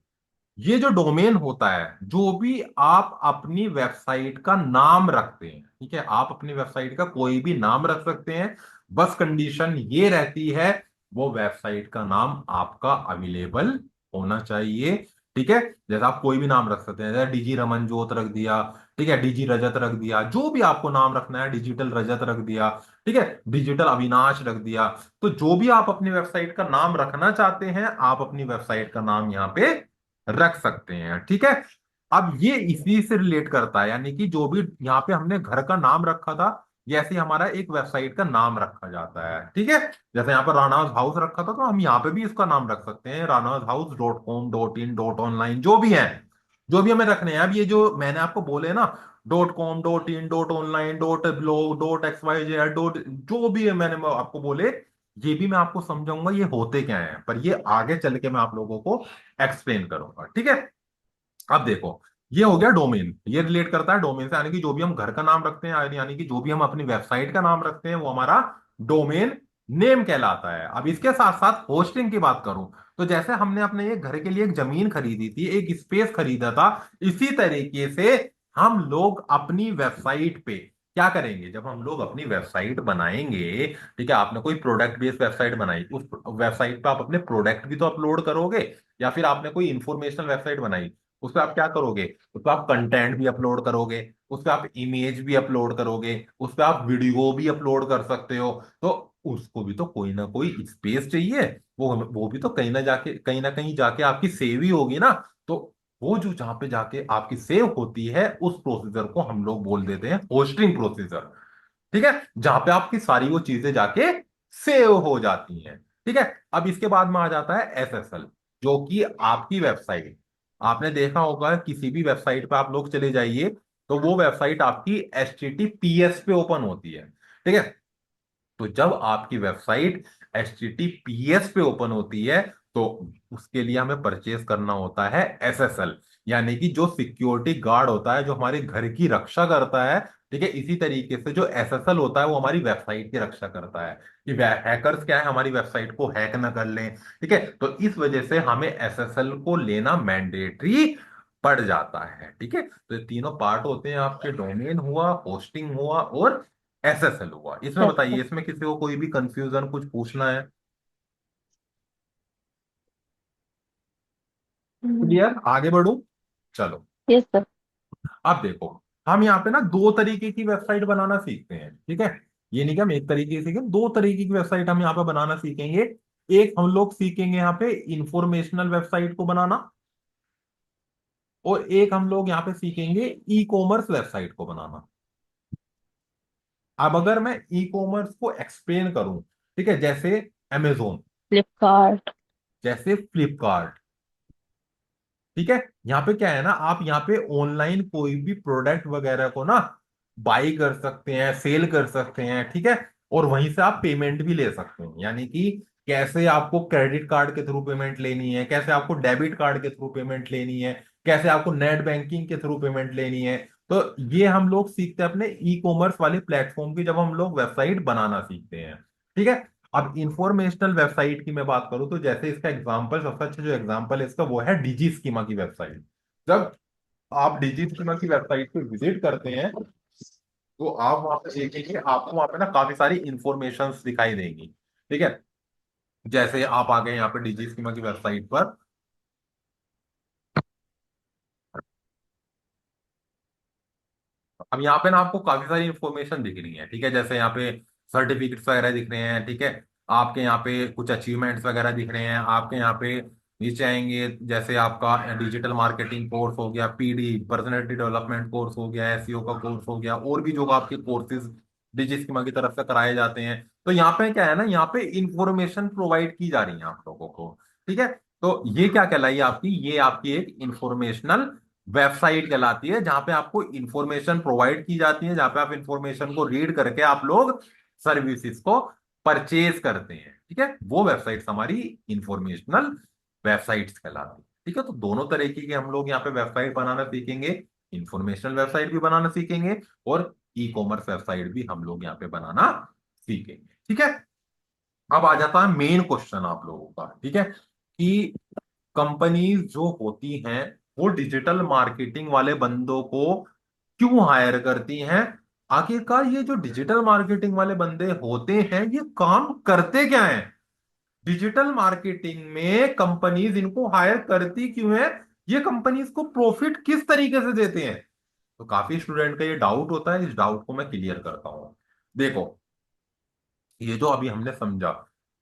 ये जो डोमेन होता है, जो भी आप अपनी वेबसाइट का नाम रखते हैं, ठीक है, आप अपनी वेबसाइट का कोई भी नाम रख सकते हैं। बस कंडीशन ये रहती है, वो वेबसाइट का नाम आपका अवेलेबल होना चाहिए। ठीक है, जैसे आप कोई भी नाम रख सकते हैं, जैसे डीजी रमनजोत रख दिया, ठीक है, डीजी रजत रख दिया, जो भी आपको नाम रखना है, डिजिटल रजत रख दिया, ठीक है, डिजिटल अविनाश रख दिया। तो जो भी आप अपनी वेबसाइट का नाम रखना चाहते हैं, आप अपनी वेबसाइट का नाम यहाँ पे रख सकते हैं। ठीक है, अब ये इसी से रिलेट करता है, यानी कि जो भी यहाँ पे हमने घर का नाम रखा था, जैसे ही हमारा एक वेबसाइट का नाम रखा जाता है। ठीक है, जैसे यहाँ पर रानाज हाउस रखा था, तो हम यहाँ पे भी इसका नाम रख सकते हैं, ranazhouse.com.in.online, जो भी है, जो भी हमें रखने हैं। अब ये जो मैंने आपको बोले ना, .com.in.online .blog .xyz जो भी है मैंने आपको बोले, ये भी मैं आपको समझाऊंगा ये होते क्या है, पर ये आगे चल के मैं आप लोगों को एक्सप्लेन करूंगा। ठीक है, अब देखो, ये हो गया डोमेन, ये रिलेट करता है डोमेन से, यानी कि जो भी हम घर का नाम रखते हैं, यानी कि जो भी हम अपनी वेबसाइट का नाम रखते हैं, वो हमारा डोमेन नेम कहलाता है। अब इसके साथ साथ होस्टिंग की बात करूं, तो जैसे हमने अपने एक घर के लिए एक जमीन खरीदी थी, एक स्पेस खरीदा था, इसी तरीके से हम लोग अपनी वेबसाइट पे क्या करेंगे, जब हम लोग अपनी वेबसाइट बनाएंगे, ठीक है, आपने कोई प्रोडक्ट बेस्ड वेबसाइट बनाई, उस वेबसाइट पे आप अपने प्रोडक्ट भी तो अपलोड करोगे, या फिर आपने कोई इंफॉर्मेशनल वेबसाइट बनाई, उस पर आप क्या करोगे, उस पर आप कंटेंट भी अपलोड करोगे, उस पर आप इमेज भी अपलोड करोगे, उस पर आप वीडियो भी अपलोड कर सकते हो, तो उसको भी तो कोई ना कोई स्पेस चाहिए। वो भी तो कहीं ना कहीं जाके आपकी सेव ही होगी ना। तो वो जो जहां पे जाके आपकी सेव होती है उस प्रोसीजर को हम लोग बोल देते हैं होस्टिंग प्रोसीजर। ठीक है, जहां पे आपकी सारी वो चीजें जाके सेव हो जाती हैं। ठीक है, अब इसके बाद में आ जाता है एसएसएल, जो कि आपकी वेबसाइट, आपने देखा होगा किसी भी वेबसाइट पे आप लोग चले जाइए तो वो वेबसाइट आपकी HTTPS पे ओपन होती है। ठीक है, तो जब आपकी वेबसाइट HTTPS पे ओपन होती है तो उसके लिए हमें परचेज करना होता है SSL, यानी कि जो सिक्योरिटी गार्ड होता है, जो हमारे घर की रक्षा करता है। ठीक है, इसी तरीके से जो SSL होता है वो हमारी वेबसाइट की रक्षा करता है कि हैकर्स क्या है, हमारी वेबसाइट को हैक ना कर लें। ठीक है, तो इस वजह से हमें SSL को लेना मैंडेटरी पड़ जाता है। ठीक है, तो ये तीनों पार्ट होते हैं आपके, डोमेन हुआ, होस्टिंग हुआ और SSL हुआ। इसमें बताइए, इसमें किसी को कोई भी कंफ्यूजन कुछ पूछना है? क्लियर, आगे बढ़ू? चलो, यस सर। अब देखो, हम यहाँ पे ना दो तरीके की वेबसाइट बनाना सीखते हैं। ठीक है, ये नहीं कि हम एक तरीके से सीखें, दो तरीके की वेबसाइट हम यहाँ पे बनाना सीखेंगे। एक हम लोग सीखेंगे यहाँ पे इंफॉर्मेशनल वेबसाइट को बनाना, और एक हम लोग यहाँ पे सीखेंगे ई कॉमर्स वेबसाइट को बनाना। अब अगर मैं ई कॉमर्स को एक्सप्लेन करूं, ठीक है, जैसे अमेजोन, फ्लिपकार्ट। जैसे फ्लिपकार्ट। ठीक है, यहाँ पे क्या है ना, आप यहाँ पे ऑनलाइन कोई भी प्रोडक्ट वगैरह को ना बाई कर सकते हैं, सेल कर सकते हैं। ठीक है, और वहीं से आप पेमेंट भी ले सकते हैं, यानी कि कैसे आपको क्रेडिट कार्ड के थ्रू पेमेंट लेनी है, कैसे आपको डेबिट कार्ड के थ्रू पेमेंट लेनी है, कैसे आपको नेट बैंकिंग के थ्रू पेमेंट लेनी है। तो ये हम लोग सीखते हैं अपने ई कॉमर्स वाले प्लेटफॉर्म की, जब हम लोग वेबसाइट बनाना सीखते हैं। ठीक है, अब इंफॉर्मेशनल वेबसाइट की मैं बात करूं तो जैसे इसका एग्जांपल, सबसे अच्छा जो एग्जांपल है इसका वो है डिजी स्कीमा की वेबसाइट। जब आप डिजी स्कीमा की वेबसाइट पे विजिट करते हैं तो आप वहां पे देखेंगे, आपको वहां पे ना काफी सारी इंफॉर्मेशन दिखाई देंगी। ठीक है, जैसे आप आ गए यहाँ पे डिजी स्कीमा की वेबसाइट पर, अब यहाँ पे ना आपको काफी सारी इंफॉर्मेशन दिख रही है। ठीक है, जैसे यहाँ पे सर्टिफिकेट्स वगैरह दिख रहे हैं। ठीक है, आपके यहाँ पे कुछ अचीवमेंट्स वगैरह दिख रहे हैं। आपके यहाँ पे नीचे आएंगे, जैसे आपका डिजिटल मार्केटिंग कोर्स हो गया, PD पर्सनैलिटी डेवलपमेंट कोर्स हो गया, SEO का कोर्स हो गया, और भी जो आपके कोर्सेज डिजी स्कीमा की तरफ से कराए जाते हैं। तो यहाँ पे क्या है ना, यहाँ पे इंफॉर्मेशन प्रोवाइड की जा रही है आप लोगों को। ठीक है, तो ये क्या कहलाई आपकी, ये आपकी एक इंफॉर्मेशनल वेबसाइट कहलाती है, जहां पे आपको इंफॉर्मेशन प्रोवाइड की जाती है, जहां पे आप इंफॉर्मेशन को रीड करके आप लोग सर्विसेज को परचेज करते हैं। ठीक है, वो वेबसाइट्स हमारी इंफॉर्मेशनल वेबसाइट्स कहलाती है। ठीक है, तो दोनों तरीके की हम लोग यहाँ पे वेबसाइट बनाना सीखेंगे, इंफॉर्मेशनल वेबसाइट भी बनाना सीखेंगे और ई कॉमर्स वेबसाइट भी हम लोग यहाँ पे बनाना सीखेंगे। ठीक है, अब आ जाता है मेन क्वेश्चन आप लोगों का। ठीक है, कि कंपनीज जो होती हैं वो डिजिटल मार्केटिंग वाले बंदों को क्यों हायर करती हैं? आखिरकार ये जो डिजिटल मार्केटिंग वाले बंदे होते हैं ये काम करते क्या हैं? डिजिटल मार्केटिंग में कंपनीज इनको हायर करती क्यों है? ये कंपनीज को प्रॉफिट किस तरीके से देते हैं? तो काफी स्टूडेंट का ये डाउट होता है, इस डाउट को मैं क्लियर करता हूं। देखो, ये जो अभी हमने समझा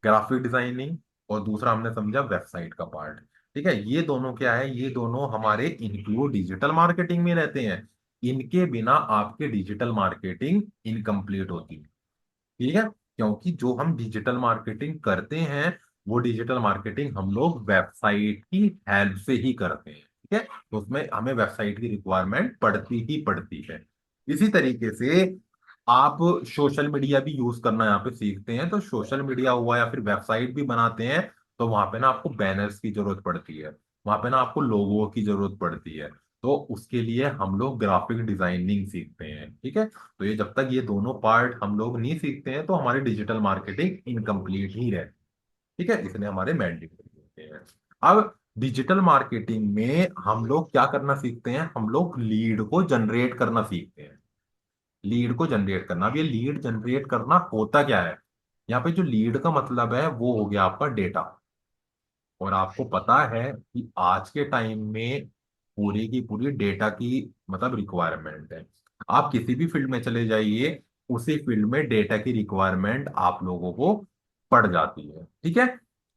ग्राफिक डिजाइनिंग, और दूसरा हमने समझा वेबसाइट का पार्ट। ठीक है, ये दोनों क्या है, ये दोनों हमारे इंक्लूड डिजिटल मार्केटिंग में रहते हैं। इनके बिना आपके डिजिटल मार्केटिंग इनकम्प्लीट होती है। ठीक है, क्योंकि जो हम डिजिटल मार्केटिंग करते हैं वो डिजिटल मार्केटिंग हम लोग वेबसाइट की हेल्प से ही करते हैं। ठीक है, तो उसमें हमें वेबसाइट की रिक्वायरमेंट पड़ती ही पड़ती है। इसी तरीके से आप सोशल मीडिया भी यूज करना यहाँ पे सीखते हैं, तो सोशल मीडिया हुआ या फिर वेबसाइट भी बनाते हैं तो वहां पे ना आपको बैनर्स की जरूरत पड़ती है, वहां पे ना आपको लोगो की जरूरत पड़ती है। तो उसके लिए हम लोग ग्राफिक डिजाइनिंग सीखते हैं। ठीक है, तो ये जब तक ये दोनों पार्ट हम लोग नहीं सीखते हैं तो हमारी डिजिटल मार्केटिंग इनकम्प्लीट ही रहती है। ठीक है, इसलिए हमारे मैंडेटरी होते हैं। अब डिजिटल मार्केटिंग में हम लोग क्या करना सीखते हैं, हम लोग लीड को जनरेट करना सीखते हैं। लीड को जनरेट करना, अब ये लीड जनरेट करना होता क्या है? यहाँ पे जो लीड का मतलब है वो हो गया आपका डेटा। और आपको पता है कि आज के टाइम में पूरी की पूरी डेटा की मतलब रिक्वायरमेंट है। आप किसी भी फील्ड में चले जाइए, उसी फील्ड में डेटा की रिक्वायरमेंट आप लोगों को पड़ जाती है। ठीक है,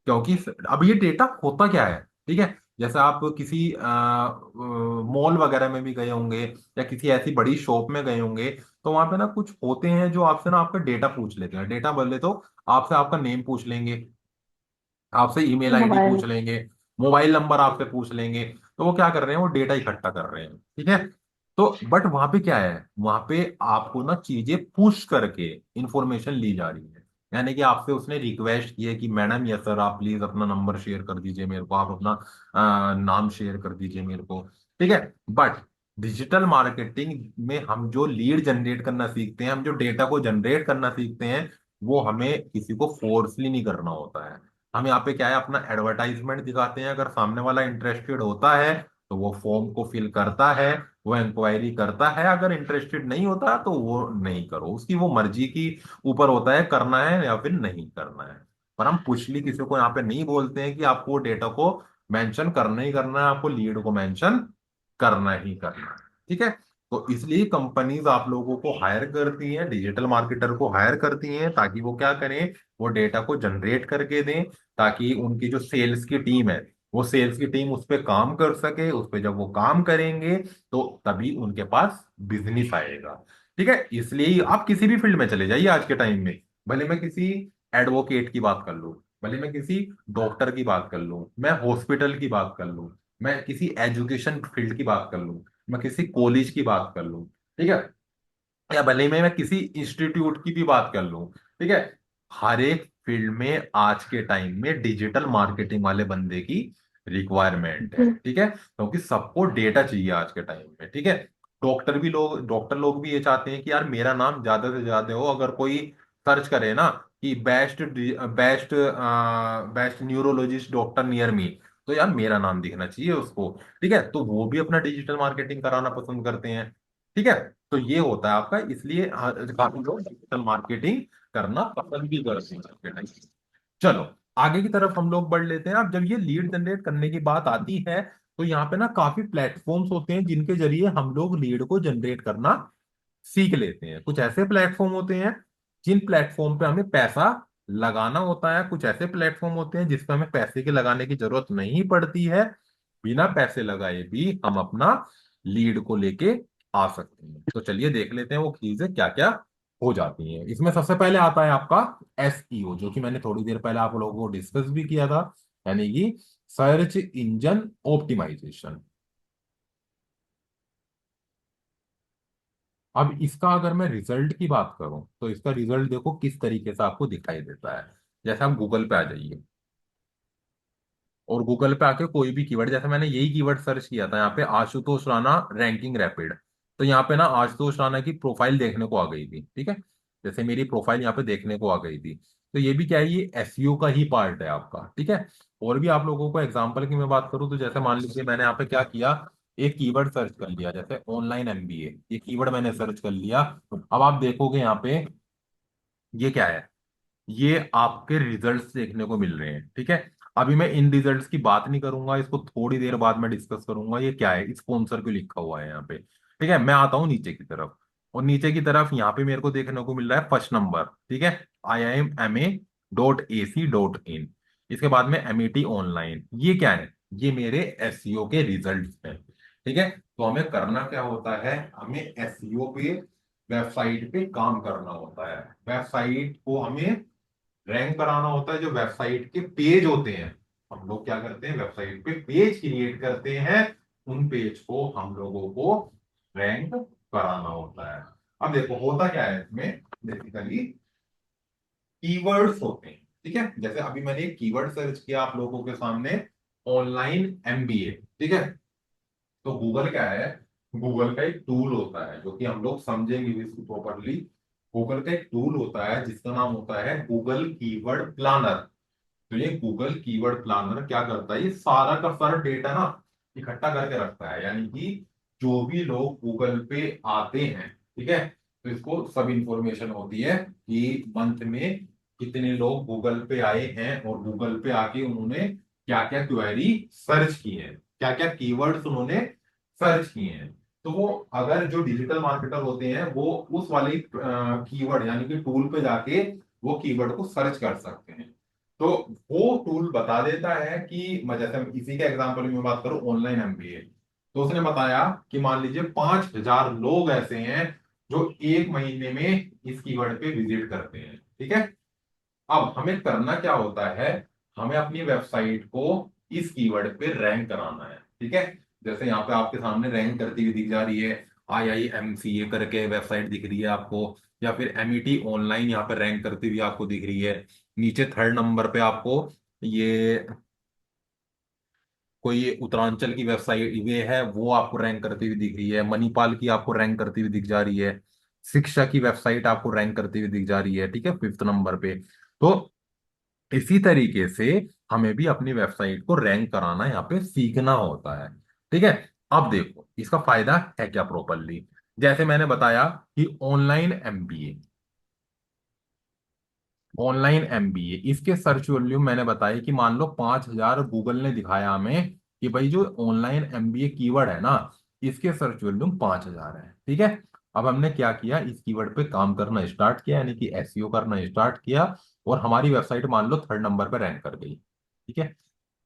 क्योंकि अब ये डेटा होता क्या है, ठीक है, जैसे आप किसी मॉल वगैरह में भी गए होंगे या किसी ऐसी बड़ी शॉप में गए होंगे, तो वहां पे ना कुछ होते हैं जो आपसे ना आपका डेटा पूछ लेते हैं। डेटा बोले तो आपसे आपका नेम पूछ लेंगे, आपसे ईमेल आईडी मोबाइल। पूछ लेंगे, मोबाइल नंबर आपसे पूछ लेंगे। तो वो क्या कर रहे हैं, वो डेटा इकट्ठा कर रहे हैं। ठीक है, तो बट वहां पे क्या है, वहां पे आपको ना चीजें पुश करके इंफॉर्मेशन ली जा रही है। यानी कि आपसे उसने रिक्वेस्ट की है कि मैडम यस सर, आप प्लीज अपना नंबर शेयर कर दीजिए मेरे को, आप अपना नाम शेयर कर दीजिए मेरे को। ठीक है, बट डिजिटल मार्केटिंग में हम जो लीड जनरेट करना सीखते हैं, हम जो डेटा को जनरेट करना सीखते हैं, वो हमें किसी को फोर्सली नहीं करना होता है। हम यहाँ पे क्या है, अपना एडवर्टाइजमेंट दिखाते हैं। अगर सामने वाला इंटरेस्टेड होता है तो वो फॉर्म को फिल करता है, वो इंक्वायरी करता है। अगर इंटरेस्टेड नहीं होता तो वो नहीं करो, उसकी वो मर्जी की ऊपर होता है करना है या फिर नहीं करना है। पर हम पुशली किसी को यहाँ पे नहीं बोलते हैं कि आपको डेटा को मेंशन करना ही करना है, आपको लीड को मेंशन करना ही करना है। ठीक है, तो इसलिए कंपनीज आप लोगों को हायर करती हैं, डिजिटल मार्केटर को हायर करती हैं, ताकि वो क्या करें, वो डेटा को जनरेट करके दें, ताकि उनकी जो सेल्स की टीम है, वो सेल्स की टीम उस पर काम कर सके। उस पर जब वो काम करेंगे तो तभी उनके पास बिजनेस आएगा। ठीक है, इसलिए आप किसी भी फील्ड में चले जाइए आज के टाइम में, भले मैं किसी एडवोकेट की बात कर लूं, भले मैं किसी डॉक्टर की बात कर लूं, मैं हॉस्पिटल की बात कर लूं, मैं किसी एजुकेशन फील्ड की बात कर लूं, मैं किसी कॉलेज की बात कर लूं, ठीक है, या भले ही मैं किसी इंस्टीट्यूट की भी बात कर लूं, ठीक है, हर एक फील्ड में आज के टाइम में डिजिटल मार्केटिंग वाले बंदे की रिक्वायरमेंट है। ठीक है, क्योंकि सबको डेटा चाहिए आज के टाइम में। ठीक है, डॉक्टर लोग भी ये चाहते हैं कि यार मेरा नाम ज्यादा से ज्यादा हो। अगर कोई सर्च करे ना कि best best neurologist doctor near me, तो यार मेरा नाम दिखना चाहिए उसको। ठीक है, तो वो भी अपना डिजिटल मार्केटिंग कराना पसंद करते हैं। ठीक है, तो ये होता है आपका, इसलिए काफी लोग डिजिटल मार्केटिंग करना पसंद भी करते हैं आज के टाइम में। चलो आगे की तरफ हम लोग बढ़ लेते हैं। अब जब ये लीड जनरेट करने की बात आती है, तो यहाँ पे ना काफी प्लेटफॉर्म्स होते हैं जिनके जरिए हम लोग लीड को जनरेट करना सीख लेते हैं। कुछ ऐसे प्लेटफॉर्म होते हैं जिन प्लेटफॉर्म पे हमें पैसा लगाना होता है, कुछ ऐसे प्लेटफॉर्म होते हैं जिसपे हमें पैसे के लगाने की जरूरत नहीं पड़ती है। बिना पैसे लगाए भी हम अपना लीड को लेके आ सकते हैं। तो चलिए देख लेते हैं वो चीजें क्या क्या हो जाती हैं। इसमें सबसे पहले आता है आपका एसईओ, जो कि मैंने थोड़ी देर पहले आप लोगों को डिस्कस भी किया था, यानी कि सर्च इंजन ऑप्टिमाइजेशन। अब इसका अगर मैं रिजल्ट की बात करूं, तो इसका रिजल्ट देखो किस तरीके से आपको दिखाई देता है। जैसे आप गूगल पे आ जाइए, और गूगल पे आके कोई भी कीवर्ड, जैसे मैंने यही कीवर्ड सर्च किया था यहाँ पे, आशुतोष राणा रैंकिंग रैपिड, तो यहाँ पे ना आशुतोष राणा की प्रोफाइल देखने को आ गई थी। ठीक है, जैसे मेरी प्रोफाइल यहाँ पे देखने को आ गई थी, तो ये भी क्या है, ये एसईओ का ही पार्ट है आपका। ठीक है, और भी आप लोगों को एग्जांपल की मैं बात करूँ, तो जैसे मान लीजिए मैंने यहाँ पे क्या किया, एक कीवर्ड सर्च कर लिया, जैसे ऑनलाइन एमबीए, ये कीवर्ड मैंने सर्च कर लिया। अब आप देखोगे यहाँ पे ये क्या है, ये आपके रिजल्ट्स देखने को मिल रहे हैं। ठीक है, अभी मैं इन रिजल्ट्स की बात नहीं करूंगा, इसको थोड़ी देर बाद मैं डिस्कस करूंगा। ये क्या है, स्पॉन्सर क्यों लिखा हुआ है यहाँ पे। ठीक है, मैं आता हूँ नीचे की तरफ, और नीचे की तरफ यहाँ पे मेरे को देखने को मिल रहा है फर्स्ट नंबर। ठीक है, IIMMA.AC.in, इसके बाद में MET ऑनलाइन। ये क्या है, ये मेरे एसईओ के रिजल्ट्स हैं। ठीक है, तो हमें करना क्या होता है, हमें एसईओ पे, वेबसाइट पे काम करना होता है। वेबसाइट को हमें रैंक कराना होता है। जो वेबसाइट के पेज होते हैं, हम लोग क्या करते हैं, वेबसाइट पे पेज क्रिएट करते हैं, उन पेज को हम लोगों को रैंक कराना होता है। अब देखो होता क्या है इसमें, बेसिकली कीवर्ड्स होते हैं। ठीक है, जैसे अभी मैंने एक कीवर्ड सर्च किया आप लोगों के सामने, ऑनलाइन एमबीए। ठीक है, तो गूगल क्या है, गूगल का एक टूल होता है जो कि हम लोग समझेंगे भी इसको प्रॉपरली। गूगल का एक टूल होता है जिसका नाम होता है गूगल कीवर्ड प्लानर। तो ये गूगल कीवर्ड प्लानर क्या करता है, ये सारा का सारा डेटा ना इकट्ठा करके रखता है। यानी कि जो भी लोग गूगल पे आते हैं, ठीक है, तो इसको सब इंफॉर्मेशन होती है कि मंथ में कितने लोग गूगल पे आए हैं, और गूगल पे आके उन्होंने क्या क्या क्वेरी सर्च की है, क्या क्या कीवर्ड्स उन्होंने सर्च किए हैं। तो वो अगर जो डिजिटल मार्केटर होते हैं वो उस वाले कीवर्ड यानी कि टूल पे जाके वो कीवर्ड को सर्च कर सकते हैं। तो वो टूल बता देता है कि जैसे इसी के एग्जांपल में बात करूं, ऑनलाइन एमबीए, तो उसने बताया कि मान लीजिए 5,000 लोग ऐसे हैं जो एक महीने में इस कीवर्ड पे विजिट करते हैं। ठीक है, अब हमें करना क्या होता है, हमें अपनी वेबसाइट को इस कीवर्ड पे रैंक कराना है। ठीक है, जैसे यहाँ पे आपके सामने रैंक करती हुई दिख जा रही है, IIMCA करके वेबसाइट दिख रही है आपको, या फिर MET ऑनलाइन यहाँ पे रैंक करती हुई आपको दिख रही है। नीचे 3rd नंबर पे आपको ये कोई उत्तरांचल की वेबसाइट वे है वो आपको रैंक करती हुई दिख रही है, मणिपाल की आपको रैंक करती हुई दिख जा रही है, शिक्षा की वेबसाइट आपको रैंक करती हुई दिख जा रही है। ठीक है, 5th नंबर पे। तो इसी तरीके से हमें भी अपनी वेबसाइट को रैंक कराना यहाँ पे सीखना होता है। ठीक है, अब देखो इसका फायदा है क्या प्रॉपरली। जैसे मैंने बताया कि ऑनलाइन एमबीए इसके सर्च वॉल्यूम मैंने बताया कि मान लो 5,000 गूगल ने दिखाया हमें कि भाई जो ऑनलाइन एमबीए कीवर्ड है ना, इसके सर्च वॉल्यूम 5,000 है। ठीक है, अब हमने क्या किया, इस कीवर्ड पे काम करना स्टार्ट किया, यानी कि एसईओ करना स्टार्ट किया, और हमारी वेबसाइट मान लो 3rd नंबर पे रैंक कर गई। ठीक है,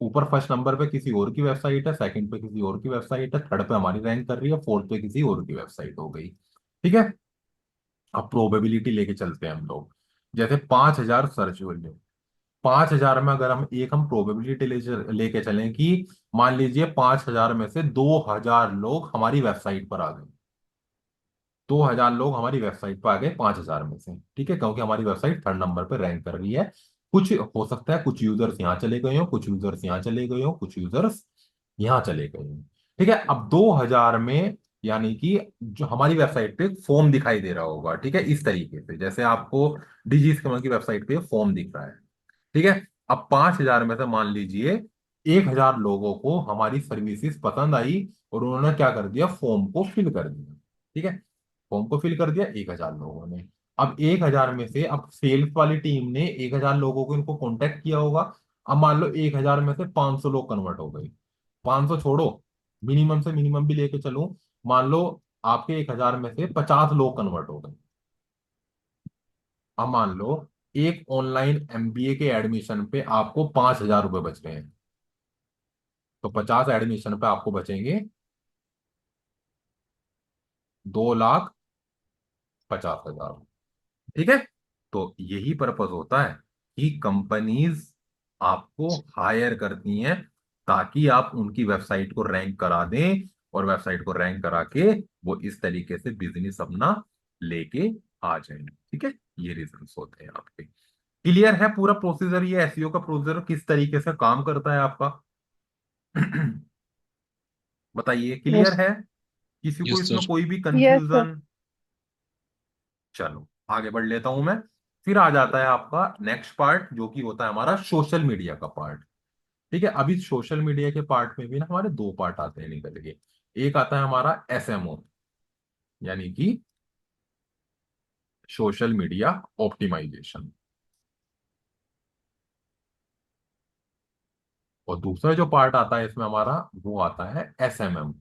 ऊपर 1st नंबर पे किसी और की वेबसाइट है, 2nd पे किसी और की वेबसाइट है, 3rd पे हमारी रैंक कर रही है, 4th पे किसी और की वेबसाइट हो गई। ठीक है, अब प्रोबेबिलिटी लेके चलते हैं हम लोग। जैसे 5,000 सर्च वॉल्यूम, 5,000 में अगर हम प्रोबेबिलिटी लेके चलें कि मान लीजिए 5,000 में से 2,000 लोग हमारी वेबसाइट पर आ गए, 2,000 लोग हमारी वेबसाइट पर आ गए 5,000 में से। ठीक है, क्योंकि हमारी वेबसाइट 3rd नंबर पर रैंक कर रही है। कुछ हो सकता है कुछ यूजर्स यहाँ चले गए हो, कुछ यूजर्स यहाँ चले गए हो, कुछ यूजर्स यहाँ चले गए हो। ठीक है, अब 2,000 में यानी कि जो हमारी वेबसाइट पे फॉर्म दिखाई दे रहा होगा। ठीक है, इस तरीके से जैसे आपको डिजी स्कैमर की वेबसाइट पे फॉर्म दिख रहा है। ठीक है, अब 5,000 में से मान लीजिए 1,000 लोगों को हमारी सर्विसेज पसंद आई और उन्होंने क्या कर दिया, फॉर्म को फिल कर दिया। ठीक है, फॉर्म को फिल कर दिया 1,000 लोगों ने। अब 1,000 में से अब सेल्स वाली टीम ने 1,000 लोगों को इनको कांटेक्ट किया होगा। अब मान लो 1,000 में से 500 लोग कन्वर्ट हो गए, 500 छोड़ो, मिनिमम से मिनिमम भी लेके चलूं, मान लो आपके 1,000 में से 50 लोग कन्वर्ट हो गए। अब मान लो एक ऑनलाइन एमबीए के एडमिशन पे आपको 5,000 रुपए बच रहे हैं, तो 50 एडमिशन पे आपको बचेंगे 2,50,000। ठीक है, तो यही पर्पस होता है कि कंपनीज आपको हायर करती हैं ताकि आप उनकी वेबसाइट को रैंक करा दें, और वेबसाइट को रैंक करा के वो इस तरीके से बिजनेस अपना लेके आ जाएं। ठीक है, ये रीजंस होते हैं आपके। क्लियर है पूरा प्रोसीजर, ये एसईओ का प्रोसीजर किस तरीके से काम करता है आपका? बताइए, क्लियर यस। है? किसी को यस इसमें सर। कोई भी यस सर। कंफ्यूजन? चलो आगे बढ़ लेता हूं मैं। फिर आ जाता है आपका नेक्स्ट पार्ट जो कि होता है हमारा सोशल मीडिया का पार्ट। ठीक है, अभी सोशल मीडिया के पार्ट में भी ना हमारे दो पार्ट आते हैं निकल के। एक आता है हमारा एसएमओ, यानी कि सोशल मीडिया ऑप्टिमाइजेशन, और दूसरा जो पार्ट आता है इसमें हमारा वो आता है एसएमएम,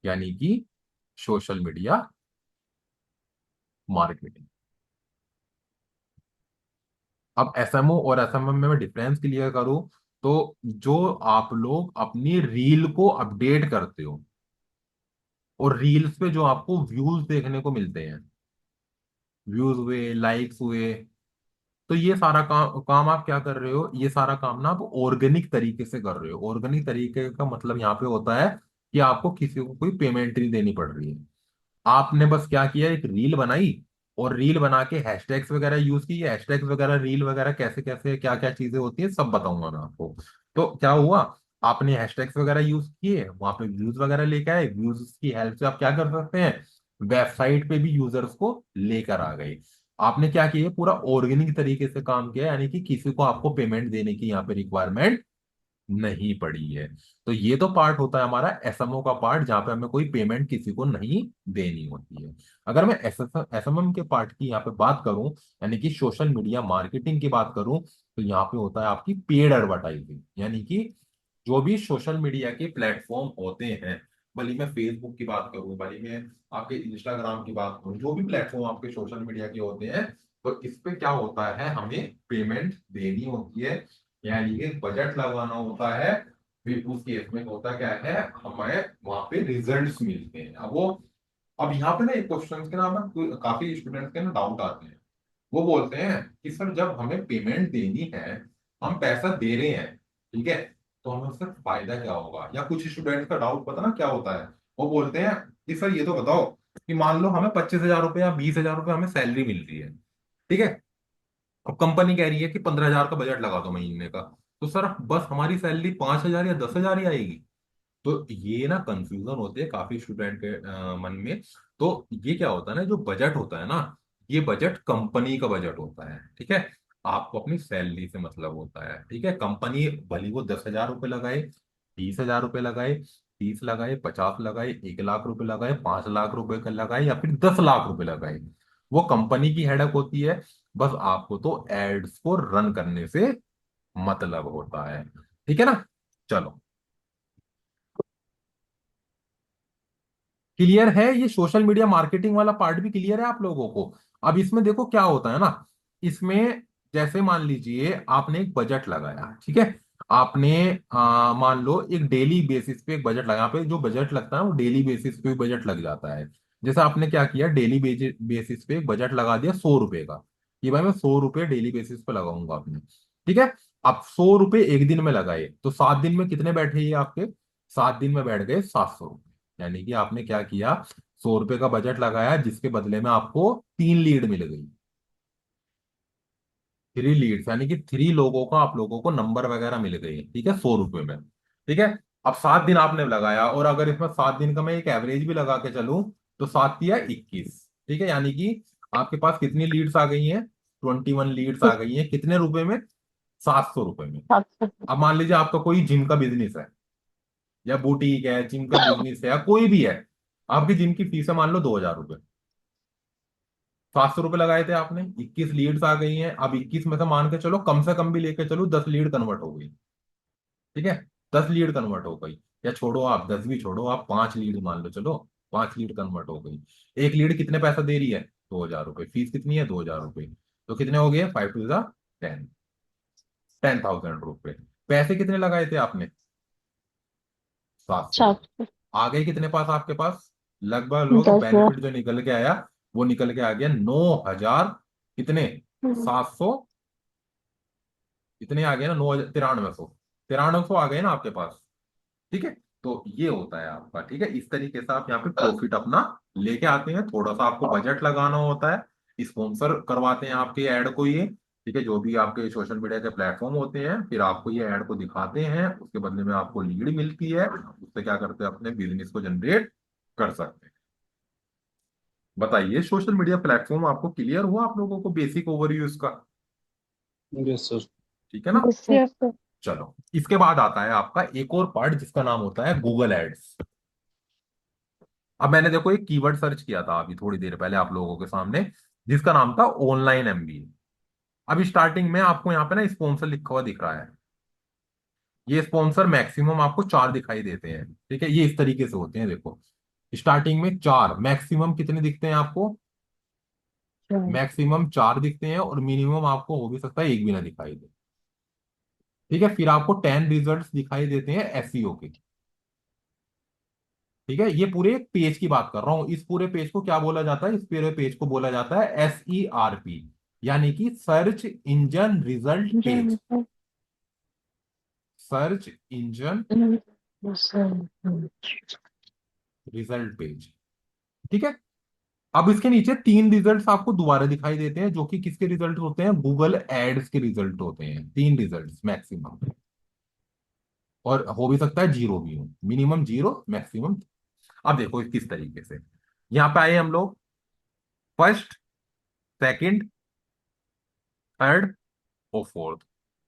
यानी कि सोशल मीडिया मार्केटिंग। अब एसएमओ और एसएमएम में मैं डिफरेंस क्लियर करूं, तो जो आप लोग अपनी रील को अपडेट करते हो और रील्स पे जो आपको व्यूज देखने को मिलते हैं, व्यूज हुए, लाइक्स हुए, तो ये सारा काम आप क्या कर रहे हो, ये सारा काम ना आप ऑर्गेनिक तरीके से कर रहे हो। ऑर्गेनिक तरीके का मतलब यहाँ पे होता है कि आपको किसी को कोई पेमेंट नहीं देनी पड़ रही है। आपने बस क्या किया, एक रील बनाई और रील बना के हैशटैग्स वगैरह यूज किए। हैशटैग्स वगैरह रील वगैरह कैसे कैसे क्या क्या चीजें होती है सब बताऊंगा मैं आपको। तो क्या हुआ, आपने हैशटैग्स वगैरह यूज किए, वहां पे व्यूज वगैरह लेके आए, व्यूज की हेल्प से आप क्या कर सकते हैं, वेबसाइट पे भी यूजर्स को लेकर आ गए। आपने क्या किया, पूरा ऑर्गेनिक तरीके से काम किया, यानी कि किसी को आपको पेमेंट देने की यहाँ पे रिक्वायरमेंट नहीं पड़ी है। तो ये तो पार्ट होता है हमारा एसएमओ का पार्ट, जहां पे हमें कोई पेमेंट किसी को नहीं देनी होती है। अगर मैं एसएमएम के पार्ट की यहाँ पे बात करूं, यानी कि सोशल मीडिया मार्केटिंग की बात करूं, तो यहाँ पे होता है आपकी पेड एडवर्टाइजिंग, यानी कि जो भी सोशल मीडिया के प्लेटफॉर्म होते हैं भले मैं फेसबुक की बात करूं, भले मैं आपके इंस्टाग्राम की बात करूं, जो भी प्लेटफॉर्म आपके सोशल मीडिया के होते हैं, तो इस पे क्या होता है, हमें पेमेंट देनी होती है, यानी कि बजट लगाना होता है। फिर उस केस में होता क्या है, हमें वहां पे रिजल्ट्स मिलते हैं। अब यहाँ पे ना एक क्वेश्चन के ना काफी स्टूडेंट्स के ना डाउट आते हैं। वो बोलते हैं कि सर जब हमें पेमेंट देनी है, हम पैसा दे रहे हैं, ठीक है, तो हमें उसका फायदा क्या होगा? या कुछ स्टूडेंट्स का डाउट पता ना क्या होता है, वो बोलते हैं कि सर ये तो बताओ कि मान लो हमें 25,000 रुपये या 20,000 रुपये हमें सैलरी मिल रही है, ठीक है, अब कंपनी कह रही है कि 15,000 का बजट लगा दो महीने का, तो सर बस हमारी सैलरी 5,000 या 10,000 ही आएगी? तो ये ना कंफ्यूजन होती है काफी स्टूडेंट के मन में। तो ये क्या होता है ना, जो बजट होता है ना, ये बजट कंपनी का बजट होता है, ठीक है, आपको अपनी सैलरी से मतलब होता है, ठीक है। कंपनी भले वो 10,000 रुपये लगाए, 20,000 रुपये लगाए, 30 लगाए, 50 लगाए, 1 लाख रुपए लगाए, 5 लाख रुपए का लगाए, या फिर 10 लाख रुपए लगाए, वो कंपनी की हेडक होती है। बस आपको तो एड्स को रन करने से मतलब होता है, ठीक है ना। चलो, क्लियर है ये सोशल मीडिया मार्केटिंग वाला पार्ट भी क्लियर है आप लोगों को? अब इसमें देखो क्या होता है ना, इसमें जैसे मान लीजिए आपने एक बजट लगाया, ठीक है, आपने मान लो एक डेली बेसिस पे एक बजट लगाया, यहाँ पे जो बजट लगता है वो डेली बेसिस पे बजट लग जाता है। जैसे आपने क्या किया, डेली बेसिस पे एक बजट लगा दिया 100 रुपए का, कि भाई मैं 100 रुपए डेली बेसिस पे लगाऊंगा आपने, ठीक है। अब 100 रुपए एक दिन में लगाए, तो 7 दिन में कितने बैठे ये आपके? 7 दिन में बैठ गए 700 रुपये। यानी कि आपने क्या किया, 100 रुपए का बजट लगाया, जिसके बदले में आपको 3 लीड मिल गई, 3 लीड्स, यानी कि 3 लोगों का आप लोगों को नंबर वगैरह मिल गई, ठीक है, 100 रुपए में, ठीक है। अब 7 दिन आपने लगाया, और अगर इसमें 7 दिन का मैं एक एवरेज भी लगा के चलूं, तो 7 या 21, ठीक है, यानी कि आपके पास कितनी लीड्स आ गई हैं? 21 लीड्स आ गई हैं, कितने रुपए में? 700 रुपए में। 700। अब मान लीजिए आपका कोई जिम का बिजनेस है, या बुटीक है, जिम का बिजनेस है, या कोई भी है, आपकी जिम की फीस है मान लो 2,000 रुपये, 700 रुपये लगाए थे आपने, 21 लीड्स आ गई हैं। अब 21 में से मान के चलो, कम से कम भी लेके चलो 10 लीड कन्वर्ट हो गई, ठीक है, 10 लीड कन्वर्ट हो गई, या छोड़ो आप 10 भी छोड़ो, आप 5 लीड मान लो, चलो 5 लीड कन्वर्ट हो गई। एक लीड कितने पैसा दे रही है? 2,000 रुपये, फीस कितनी है? 2,000 रुपये, तो कितने हो गए? 5 टू 10, 10,000 रुपये। पैसे कितने लगाए थे आपने? 700। 700। आ गए कितने पास आपके पास? लगभग लोग 10,000। बेनिफिट जो निकल के आया, वो निकल के आ गया 9,000, कितने? 700, इतने आ गए ना, 9,000, 9300, 9300 आ गए ना आपके पास, ठीक है। तो ये होता है आपका, ठीक है, इस तरीके से आप यहाँ पे प्रॉफिट अपना लेके आते हैं। थोड़ा सा आपको बजट लगाना होता है, स्पॉन्सर करवाते हैं आपके ऐड को ये, ठीक है, जो भी आपके सोशल मीडिया के प्लेटफॉर्म होते हैं, फिर आपको ये ऐड को दिखाते हैं, उसके बदले में आपको लीड मिलती है, उससे क्या करते हैं, अपने बिजनेस को जनरेट कर सकते हैं। बताइए, सोशल मीडिया प्लेटफॉर्म आपको क्लियर हुआ आप लोगों को, बेसिक ओवरव्यू इसका? Yes sir. ठीक है ना। Yes sir. चलो, इसके बाद आता है आपका एक और पार्ट, जिसका नाम होता है गूगल एड्स। अब मैंने देखो एक कीवर्ड सर्च किया था अभी थोड़ी देर पहले आप लोगों के सामने, जिसका नाम था ऑनलाइन एमबीए। अभी स्टार्टिंग में आपको यहाँ पे ना स्पॉन्सर लिखा हुआ दिख रहा है, ये स्पॉन्सर मैक्सिमम आपको 4 दिखाई देते हैं, ठीक है, ये इस तरीके से होते हैं, देखो स्टार्टिंग में 4, मैक्सिमम कितने दिखते हैं आपको? मैक्सिमम 4 दिखते हैं, और मिनिमम आपको हो भी सकता है एक भी ना दिखाई दे, ठीक है। फिर आपको 10 रिजल्ट दिखाई देते हैं एसईओ के, ठीक है। ये पूरे एक पेज की बात कर रहा हूं, इस पूरे पेज को क्या बोला जाता है? इस पूरे पेज को बोला जाता है SERP, यानी कि search engine result page, search engine result page, ठीक है। अब इसके नीचे 3 रिजल्ट्स आपको दोबारा दिखाई देते हैं, जो कि किसके रिजल्ट होते हैं? गूगल एड्स के रिजल्ट होते हैं, 3 रिजल्ट्स मैक्सिमम, और हो भी सकता है जीरो भी हो, मिनिमम जीरो, मैक्सिमम। अब देखो किस तरीके से यहाँ पे आए हम लोग, फर्स्ट, सेकंड, थर्ड और फोर्थ,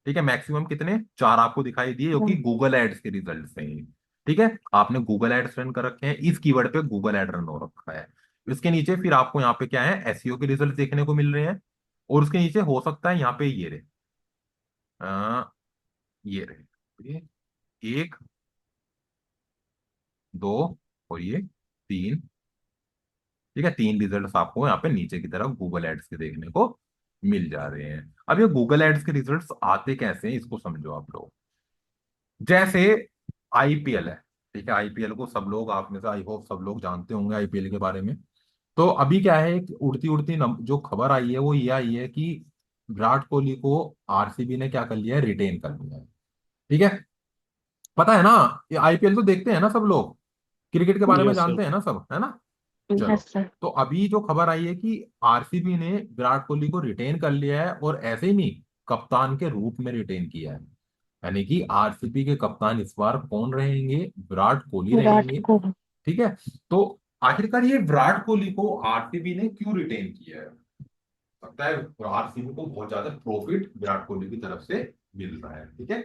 ठीक है। मैक्सिमम कितने? 4 आपको दिखाई दिए, जो कि गूगल एड्स के रिजल्ट हैं, ठीक है। आपने गूगल एड्स रन कर रखे हैं, इस कीवर्ड पे गूगल एड रन हो रखा है। इसके नीचे फिर आपको यहाँ पे क्या है, एसईओ के रिजल्ट देखने को मिल रहे हैं, और उसके नीचे हो सकता है यहाँ पे ये रहे, आ, ये रहे, ये 1, 2, और ये 3। ठीक है, 3 रिजल्ट्स आपको यहाँ पे नीचे की तरफ गूगल एड्स के देखने को मिल जा रहे हैं। अब ये गूगल एड्स के रिजल्ट्स आते कैसे हैं इसको समझो आप लोग। जैसे आईपीएल है, ठीक है, आईपीएल को सब लोग, आप में से आई होप सब लोग जानते होंगे आईपीएल के बारे में। तो अभी क्या है, एक उड़ती उड़ती जो खबर आई है वो ये आई है कि विराट कोहली को आरसीबी ने क्या कर लिया है, रिटेन कर लिया है। ठीक है, पता है ना, ये आईपीएल तो देखते हैं ना सब लोग, क्रिकेट के बारे में यस सर। जानते हैं ना सब, है ना। चलो, यस सर। तो अभी जो खबर आई है कि आरसीबी ने विराट कोहली को रिटेन कर लिया है, और ऐसे ही नहीं, कप्तान के रूप में रिटेन किया है। यानी कि आरसीबी के कप्तान इस बार कौन रहेंगे, विराट कोहली विराट रहेंगे। कोहली। ठीक है, तो आखिरकार ये विराट कोहली को आरसीबी ने क्यों रिटेन किया है। लगता है आरसीबी को बहुत ज्यादा प्रॉफिट विराट कोहली की तरफ से मिल रहा है। ठीक है,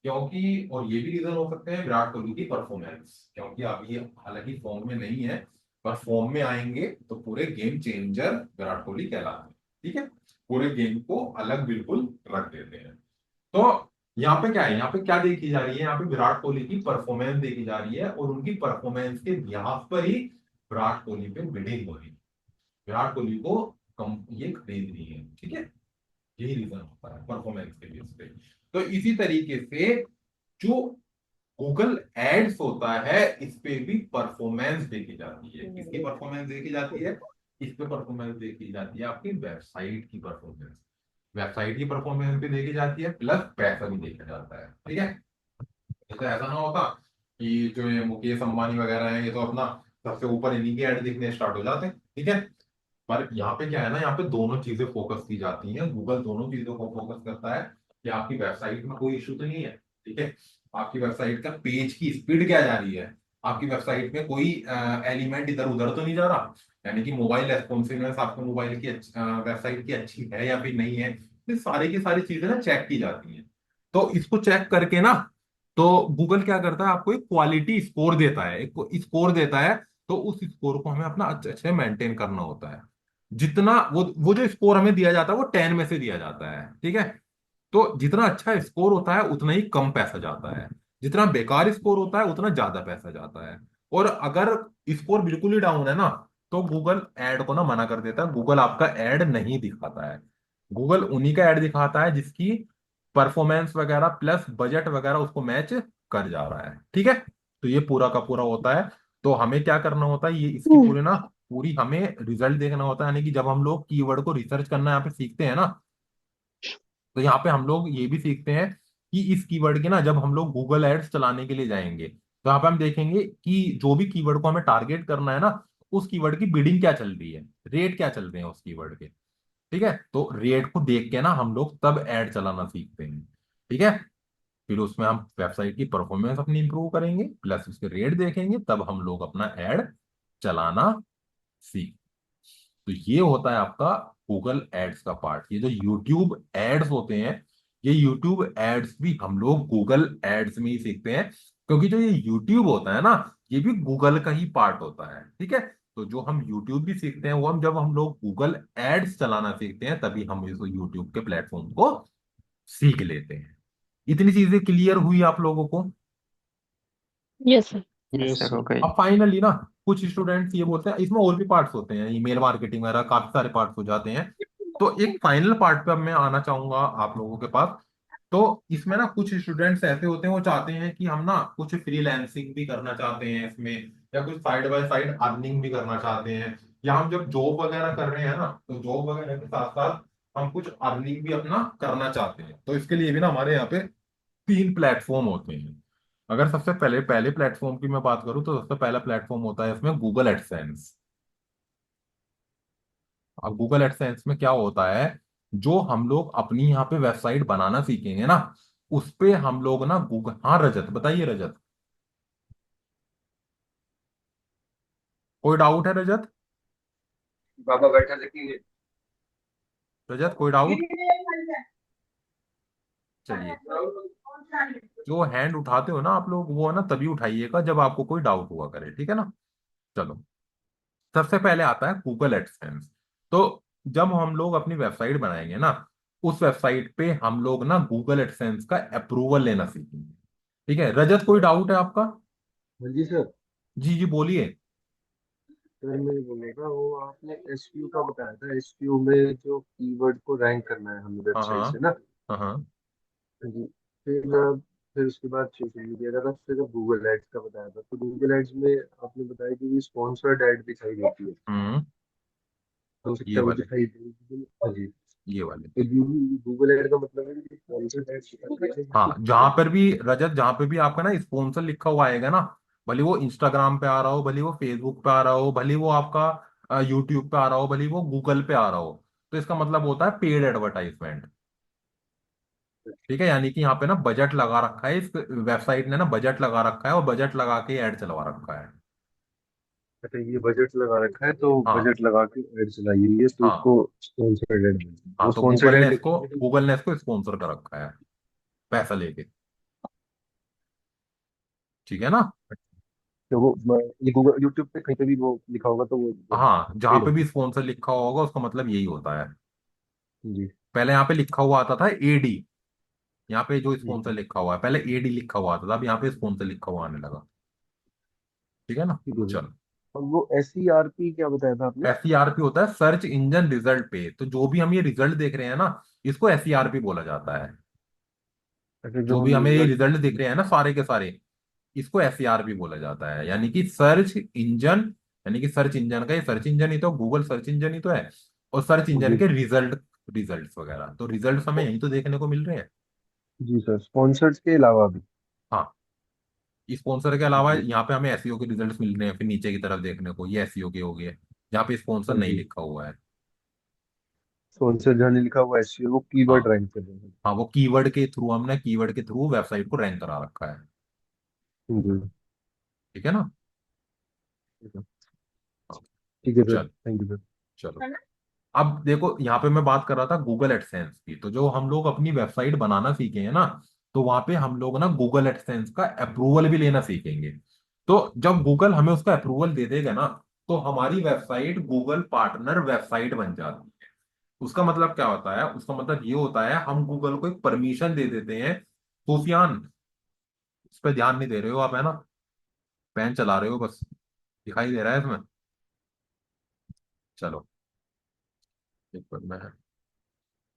क्योंकि और ये भी रीजन हो सकते हैं विराट कोहली की परफॉर्मेंस, क्योंकि अभी ये हालांकि फॉर्म में नहीं है, पर फॉर्म में आएंगे तो पूरे गेम चेंजर विराट कोहली कहलाते हैं। ठीक है, पूरे गेम को अलग बिल्कुल रख देते हैं। तो यहाँ पे क्या है, यहाँ पे क्या देखी जा रही है, यहाँ पे विराट कोहली की परफॉर्मेंस देखी जा रही है, और उनकी परफॉर्मेंस के बिहाफ पर ही विराट कोहली पे बिडिंग हो रही है। विराट कोहली को ये खरीद रही है। ठीक है, यही रीजन होता है परफॉर्मेंस के बेस पे। तो इसी तरीके से जो गूगल एड्स होता है, इस पे भी परफॉर्मेंस देखी जाती है। किसकी परफॉर्मेंस देखी जाती है, इस पे परफॉर्मेंस देखी जाती है आपकी वेबसाइट की परफॉर्मेंस। वेबसाइट की परफॉर्मेंस भी देखी जाती है, प्लस पैसा भी देखा जाता है। ठीक है, तो ऐसा ना होता कि जो ये मुकेश अंबानी वगैरह है, ये तो अपना सबसे ऊपर इन्हीं के ऐड दिखने स्टार्ट हो जाते हैं। ठीक है, पर यहाँ पे क्या है ना, यहाँ पे दोनों चीजें फोकस की जाती हैं। गूगल दोनों चीजों को फोकस करता है कि आपकी वेबसाइट में कोई इशू तो नहीं है। ठीक है, आपकी वेबसाइट का पेज की स्पीड क्या जा रही है, आपकी वेबसाइट में कोई एलिमेंट इधर उधर तो नहीं जा रहा, यानी कि मोबाइल रेस्पॉन्सिवनेस आपके मोबाइल की वेबसाइट की अच्छी है या फिर नहीं है। ये सारी की सारी चीजें ना चेक की जाती हैं। तो इसको चेक करके ना, तो गूगल क्या करता है, आपको एक क्वालिटी स्कोर देता है, एक स्कोर देता है। तो उस स्कोर को हमें अपना अच्छे अच्छे मेंटेन करना होता है। जितना वो जो स्कोर हमें दिया जाता है वो 10 में से दिया जाता है। ठीक है, तो जितना अच्छा स्कोर होता है उतना ही कम पैसा जाता है, जितना बेकार स्कोर होता है उतना ज्यादा पैसा जाता है। और अगर स्कोर बिल्कुल ही डाउन है ना, तो गूगल एड को ना मना कर देता है, गूगल आपका एड नहीं दिखाता है। गूगल उन्हीं का एड दिखाता है जिसकी परफॉर्मेंस वगैरह प्लस बजट वगैरह उसको मैच कर जा रहा है। ठीक है, तो ये पूरा का पूरा होता है। तो हमें क्या करना होता है, ये इसकी पूरी ना पूरी हमें रिजल्ट देखना होता है। यानी कि जब हम लोग कीवर्ड को रिसर्च करना यहाँ पे सीखते हैं ना, तो यहाँ पे हम लोग ये भी सीखते हैं कि इस कीवर्ड के ना, जब हम लोग गूगल एड्स चलाने के लिए जाएंगे, तो यहाँ पे हम देखेंगे कि जो भी कीवर्ड को हमें टारगेट करना है ना, उस कीवर्ड की बिडिंग क्या चल रही है, रेट क्या चल रहे हैं उस कीवर्ड के। ठीक है, तो रेट को देख के ना हम लोग तब ऐड चलाना सीखते हैं। ठीक है, फिर उसमें हम वेबसाइट की परफॉर्मेंस अपनी इंप्रूव करेंगे, प्लस उसके रेट देखेंगे, तब हम लोग अपना ऐड चलाना सीख। तो ये होता है आपका गूगल एड्स का पार्ट। ये जो यूट्यूब एड्स होते हैं, ये यूट्यूब एड्स भी हम लोग गूगल एड्स में ही सीखते हैं, क्योंकि जो ये यूट्यूब होता है ना, ये भी गूगल का ही पार्ट होता है। ठीक है, तो जो हम यूट्यूब भी सीखते हैं वो हम जब हम लोग गूगल एड्स चलाना सीखते हैं, तभी हम इस यूट्यूब के प्लेटफॉर्म को सीख लेते हैं। इतनी चीजें क्लियर हुई आप लोगों को। Yes sir. Yes yes sir, हो सर। गई। अब फाइनली ना, कुछ स्टूडेंट्स ये बोलते हैं इसमें और भी पार्ट्स होते हैं, ईमेल मार्केटिंग वगैरह काफी सारे पार्ट्स हो जाते हैं। तो एक फाइनल पार्ट पे अब मैं आना चाहूंगा आप लोगों के पास। तो इसमें ना कुछ स्टूडेंट्स ऐसे होते हैं, वो चाहते हैं कि हम ना कुछ फ्रीलांसिंग भी करना चाहते हैं इसमें, या कुछ साइड बाय साइड अर्निंग भी करना चाहते हैं, या हम जब जॉब वगैरह कर रहे हैं ना, तो जॉब वगैरह के साथ साथ हम कुछ अर्निंग भी अपना करना चाहते हैं। तो इसके लिए भी ना हमारे यहाँ पे 3 प्लेटफॉर्म होते हैं। अगर सबसे पहले पहले प्लेटफॉर्म की मैं बात करूं, तो सबसे पहला प्लेटफॉर्म होता है इसमें गूगल एडसेंस। अब गूगल एडसेंस में क्या होता है, जो हम लोग अपनी यहाँ पे वेबसाइट बनाना सीखेंगे ना, उस पे हम लोग ना गूगल, हाँ रजत बताइए रजत, कोई डाउट है रजत? पापा बैठा देखेंगे। रजत कोई डाउट? चलिए, जो हैंड उठाते हो ना आप लोग, वो ना तभी उठाइएगा जब आपको कोई डाउट हुआ करे। ठीक है ना, चलो, सबसे पहले आता है गूगल एडसेंस। तो जब हम लोग अपनी वेबसाइट बनाएंगे ना, उस वेबसाइट पे हम लोग ना गूगल एडसेंस का अप्रूवल लेना सीखेंगे। ठीक है, रजत कोई डाउट है आपका? हाँ जी सर। जी जी बोलिए। सर मैं बोल रहा था, वो आपने एसक्यू का बताया था, एसक्यू में जो कीवर्ड को रैंक करना है हमें हाँ वेबसाइट हाँ से ना। हाँ हाँ। जी। फिर फिर उसके बाद सोशल मीडिया का था, फिर गूगल एड्स का बताया था। तो गूगल एड्स में आपने बताया कि स्पॉन्सर्ड एड दिखाई देती है। हम्म। हो ये सकता है वो वाले, दिखाई दे। हाँ जी। ये वाले। तो गूगल एड का मतलब है कि स्पॉन्सर्ड एड दिखाई हाँ, जहां पर भी रजत, जहां पे भी आपका ना स्पॉन्सर लिखा हुआ आएगा ना, भले वो इंस्टाग्राम पे आ रहा हो, भले वो फेसबुक पे आ रहा हो, भले वो आपका यूट्यूब पे आ रहा हो, भले वो गूगल पे आ रहा हो, तो इसका मतलब होता है पेड एडवर्टाइजमेंट। ठीक है, यानी कि यहाँ पे ना बजट लगा रखा है, इस वेबसाइट ने ना बजट लगा रखा है और बजट लगा के ऐड चलवा रखा है। अच्छा, ये बजट लगा रखा है तो हाँ बजट लगा के एड चलाई हुई है, तो हाँ इसको स्पॉन्सर्ड एड बोलते हैं। हाँ, वो तो स्पॉन्सर्ड एड गूगल ने इसको स्पॉन्सर कर रखा है पैसा लेके। ठीक है ना। तो वो ये गूगल यूट्यूब पे कहीं पे भी वो लिखा होगा तो वो हाँ, जहां पेड पे भी होगा। स्पॉन्सर लिखा होगा उसका मतलब यही होता है। जी। पहले यहाँ पे लिखा हुआ आता था एडी, यहाँ पे जो स्पॉन्सर ठीक लिखा हुआ है, पहले एडी लिखा हुआ था, अब यहाँ पे स्पॉन्सर लिखा हुआ आने लगा। ठीक है ना। है सर। चलो। और वो SERP क्या बताया था आपने? एसईआरपी होता है सर्च इंजन रिजल्ट पे, तो जो भी हम ये रिजल्ट देख रहे हैं ना, इसको एसईआरपी बोला जाता है। अच्छा, जो जो भी हम हमें ये रिजल्ट। रिजल्ट दिख रहे हैं ना सारे के सारे, इसको एसईआरपी बोला जाता है, यानी कि सर्च इंजन, यानी कि सर्च इंजन का, ये सर्च इंजन ही तो, गूगल सर्च इंजन ही तो है, और सर्च इंजन जी। के रिजल्ट, रिजल्ट्स वगैरह, तो रिजल्ट्स हमें यहीं तो देखने को मिल रहे हैं। जी सर, स्पॉन्सर्स के अलावा भी। हाँ, स्पॉन्सर के अलावा जी। यहाँ पे हमें एसईओ के रिजल्ट्स मिल रहे हैं, फिर नीचे की तरफ देखने को ये एसईओ के हो गए, जहाँ पे स्पॉन्सर हाँ नहीं जी। लिखा हुआ है। स्पॉन्सर जहाँ नहीं लिखा हुआ SEO, वो हाँ कीवर्ड रैंक कर रहे हैं। हाँ, वो कीवर्ड के थ्रू, हमने कीवर्ड के थ्रू वेबसाइट को रैंक करा रखा है। जी। ठीक है ना। ठीक है। हाँ, ठीक है सर, चल, थैंक यू सर। चलो। अब देखो, यहाँ पे मैं बात कर रहा था गूगल एडसेंस की, तो जो हम लोग अपनी वेबसाइट बनाना सीखे हैं ना, तो वहां पे हम लोग ना गूगल एडसेंस का अप्रूवल भी लेना सीखेंगे। तो जब गूगल हमें उसका अप्रूवल दे देगा ना, तो हमारी वेबसाइट गूगल पार्टनर वेबसाइट बन जाती है। उसका मतलब क्या होता है, उसका मतलब ये होता है हम गूगल को एक परमिशन दे देते हैं। सूफियान, इस पर ध्यान नहीं दे रहे हो आप, है ना, पेन चला रहे हो बस, दिखाई दे रहा है इसमें। चलो, एक मिनट में है।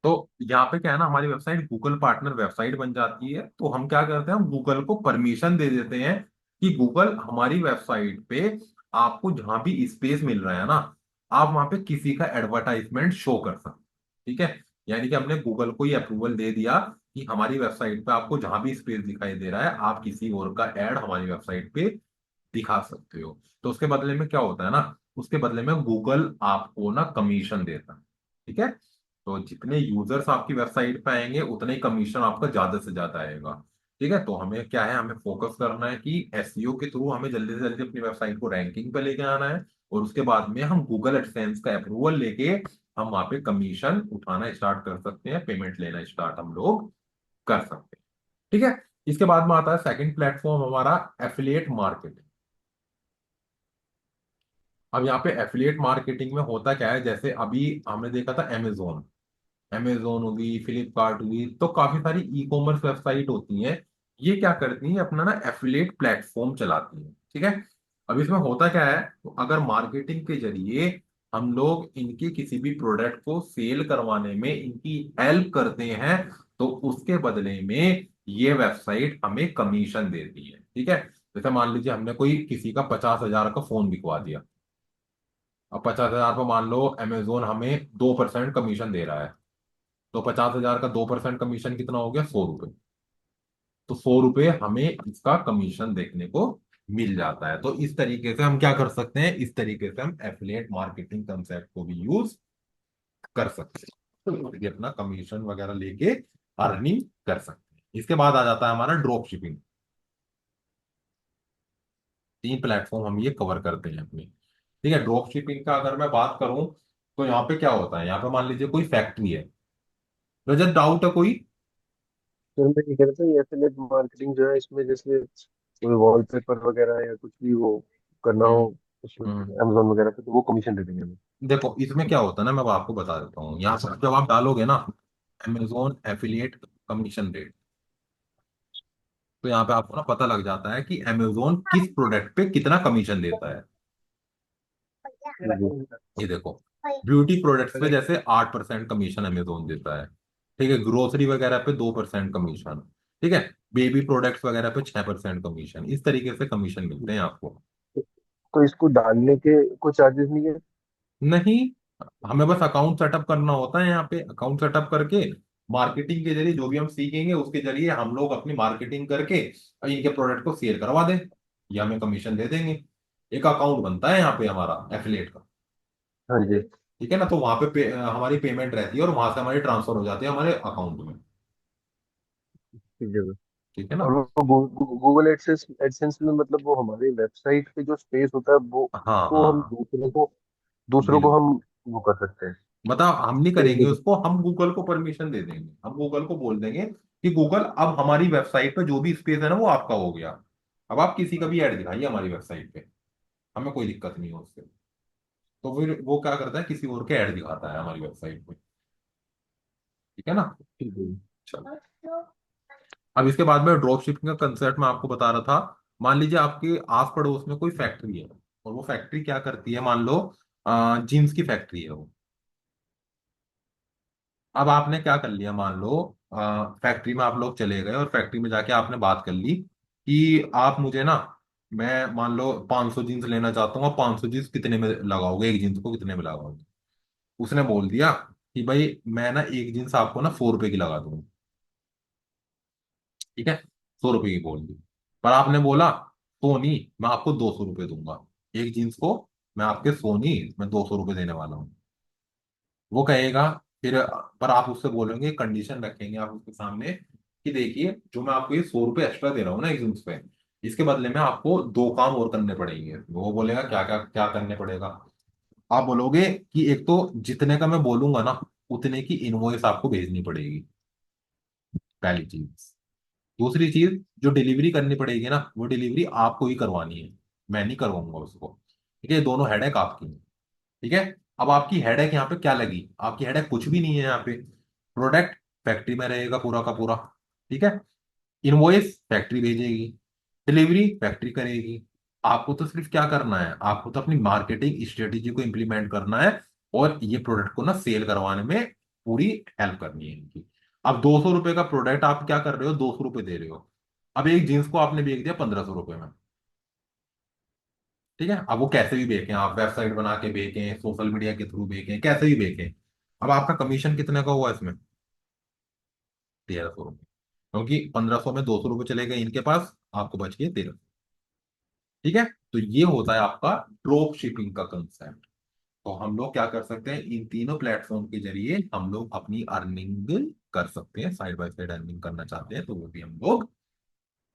तो यहाँ पे क्या है ना, हमारी वेबसाइट गूगल पार्टनर वेबसाइट बन जाती है, तो हम क्या करते हैं, हम गूगल को परमिशन दे देते हैं कि गूगल हमारी वेबसाइट पे आपको जहां भी स्पेस मिल रहा है ना, आप वहां पे किसी का एडवर्टाइजमेंट शो कर सकते हैं। ठीक है, यानी कि हमने गूगल को ये अप्रूवल दे दिया कि हमारी वेबसाइट पे आपको जहां भी स्पेस दिखाई दे रहा है, आप किसी और का एड हमारी वेबसाइट पे दिखा सकते हो। तो उसके बदले में क्या होता है ना, उसके बदले में गूगल आपको ना कमीशन देता है। ठीक है, तो जितने यूजर्स आपकी वेबसाइट पे आएंगे उतने ही कमीशन आपका ज्यादा से ज्यादा आएगा। ठीक है, तो हमें क्या है, हमें फोकस करना है कि एसईओ के थ्रू हमें जल्दी से जल्दी अपनी वेबसाइट को रैंकिंग पे लेके आना है, और उसके बाद में हम गूगल एडसेंस का अप्रूवल लेके हम वहां पे कमीशन उठाना स्टार्ट कर सकते हैं, पेमेंट लेना स्टार्ट हम लोग कर सकते हैं। ठीक है, इसके बाद में आता है सेकंड प्लेटफॉर्म हमारा, एफिलिएट मार्केटिंग। अब यहाँ पे एफिलिएट मार्केटिंग में होता क्या है, जैसे अभी हमने देखा था अमेजोन, अमेजोन होगी, फ्लिपकार्ट होगी, तो काफी सारी ई कॉमर्स वेबसाइट होती हैं। ये क्या करती हैं, अपना ना एफिलिएट प्लेटफॉर्म चलाती हैं। ठीक है, अब इसमें होता क्या है, तो अगर मार्केटिंग के जरिए हम लोग इनके किसी भी प्रोडक्ट को सेल करवाने में इनकी हेल्प करते हैं, तो उसके बदले में ये वेबसाइट हमें कमीशन देती है। ठीक है, जैसे मान लीजिए हमने कोई किसी का 50,000 का फोन बिकवा दिया, अब 50,000 पर मान लो अमेजोन हमें 2% कमीशन दे रहा है, तो 50,000 का 2% कमीशन कितना हो गया, 100 रुपए। तो 100 रुपए हमें इसका कमीशन देखने को मिल जाता है। तो इस तरीके से हम क्या कर सकते हैं, इस तरीके से हम एफिलिएट मार्केटिंग कंसेप्ट को भी यूज कर सकते हैं, तो ये अपना कमीशन वगैरह लेके अर्निंग कर सकते हैं। इसके बाद आ जाता है हमारा ड्रॉप शिपिंग। 3 प्लेटफॉर्म हम ये कवर करते हैं अपनी। ठीक है, ड्रॉप शिपिंग का अगर मैं बात करूं, तो यहाँ पे क्या होता है, यहाँ पे मान लीजिए कोई फैक्ट्री है, रजत डाउट है कोई। सर मैं ये कह रहा था, ये एफिलिएट मार्केटिंग जो है, इसमें जैसे कोई वॉलपेपर वगैरह या कुछ भी वो करना हो हम्म उसमें, हम्म। अमेजोन वगैरह पे, तो वो कमीशन दे देंगे हमें। देखो इसमें क्या होता है ना, मैं आपको बता देता हूँ, यहाँ पर जब आप डालोगे ना अमेजोन एफिलिएट कमीशन रेट, तो यहाँ पे आपको ना पता लग जाता है कि अमेजोन किस प्रोडक्ट पे कितना कमीशन देता है। ये देखो, ब्यूटी प्रोडक्ट्स पे जैसे 8% कमीशन अमेजोन देता है, ठीक है, ग्रोसरी वगैरह पे 2% कमीशन, ठीक है, बेबी प्रोडक्ट्स वगैरह पे 6% कमीशन, इस तरीके से कमीशन मिलते हैं आपको। तो इसको डालने के कोई चार्जेस नहीं है? नहीं, हमें बस अकाउंट सेटअप करना होता है। यहाँ पे अकाउंट सेटअप करके मार्केटिंग के जरिए जो भी हम सीखेंगे उसके जरिए हम लोग अपनी मार्केटिंग करके इनके प्रोडक्ट को सेल करवा दें, या हमें कमीशन दे देंगे। एक अकाउंट बनता है यहाँ पे हमारा एफिलिएट का, हाँ जी। ठीक है ना, तो वहां पे हमारी पेमेंट रहती है और वहां से हमारी ट्रांसफर हो जाती है हमारे अकाउंट में, ठीक है। ठीक है ना। और वो गूगल एडसेंस एडसेंस में मतलब वो हमारे वेबसाइट पे जो स्पेस होता है वो हाँ उसको हम हाँ, दूसरों को बिल्कुल। हम वो कर सकते हैं। मतलब हम नहीं करेंगे तो उसको, हम गूगल को परमिशन दे देंगे, हम गूगल को बोल देंगे कि गूगल अब हमारी वेबसाइट पे जो भी स्पेस है ना वो आपका हो गया, अब आप किसी का भी ऐड दिखाइए हमारी वेबसाइट पे, हमें कोई दिक्कत नहीं है उससे। तो फिर वो क्या करता है, किसी और के ऐड दिखाता है हमारी वेबसाइट पे, ठीक है ना। ठीक है। चलो, अब इसके बाद में ड्रॉप शिपिंग का कंसेप्ट मैं आपको बता रहा था। मान लीजिए आपके आस पड़ोस में कोई फैक्ट्री है, और वो फैक्ट्री क्या करती है, मान लो जीन्स की फैक्ट्री है वो। अब आपने क्या कर लिया, मान लो फैक्ट्री में आप लोग चले गए और फैक्ट्री में जाके आपने बात कर ली कि आप मुझे ना, मैं मान लो 500 जीन्स लेना चाहता हूँ, 500 जीन्स कितने में लगाओगे, एक जीन्स को कितने में लगाओगे। उसने बोल दिया कि भाई मैं ना एक जीन्स आपको ना 100 रुपए की लगा दूंगा, ठीक है, 100 रुपए की बोल दी। पर आपने बोला सोनी, मैं आपको 200 रुपये दूंगा एक जीन्स को, मैं आपके सोनी मैं 200 रुपये देने वाला हूँ। वो कहेगा फिर, पर आप उससे बोलेंगे, कंडीशन रखेंगे आप उसके सामने कि देखिए जो मैं आपको ये 100 रुपये एक्स्ट्रा दे रहा हूँ ना एक जींस पे, इसके बदले में आपको दो काम और करने पड़ेंगे। वो बोलेगा क्या क्या क्या करने पड़ेगा। आप बोलोगे कि एक तो जितने का मैं बोलूंगा ना उतने की इनवॉइस आपको भेजनी पड़ेगी, पहली चीज। दूसरी चीज, जो डिलीवरी करनी पड़ेगी ना वो डिलीवरी आपको ही करवानी है, मैं नहीं करवाऊंगा उसको, ठीक है, ये दोनों हेडेक आपकी है, ठीक है। अब आपकी हेडेक यहाँ पे क्या लगी, आपकी हेडेक कुछ भी नहीं है यहाँ पे, प्रोडक्ट फैक्ट्री में रहेगा पूरा का पूरा, ठीक है, इनवॉइस फैक्ट्री भेजेगी, डिलीवरी फैक्ट्री करेगी। आपको तो सिर्फ क्या करना है, आपको तो अपनी मार्केटिंग स्ट्रेटेजी को इंप्लीमेंट करना है और ये प्रोडक्ट को ना सेल करवाने में पूरी हेल्प करनी है इनकी। अब 200 रुपए का प्रोडक्ट आप क्या कर रहे हो, 200 रुपये दे रहे हो, अब एक जींस को आपने बेच दिया 1500 रुपये में, ठीक है। अब वो कैसे भी बेचें, आप वेबसाइट बना के बेचें, सोशल मीडिया के थ्रू बेचें, कैसे भी बेचें, अब आपका कमीशन कितने का हुआ इसमें, 1300 रुपये, क्योंकि 1500 में 200 रुपये चले गए इनके पास, आपको बच गए 1300, ठीक है। तो ये होता है आपका ड्रॉप शिपिंग का कंसेप्ट। तो हम लोग क्या कर सकते हैं, इन तीनों प्लेटफॉर्म के जरिए हम लोग अपनी अर्निंग कर सकते हैं, साइड बाय साइड अर्निंग करना चाहते हैं तो वो भी हम लोग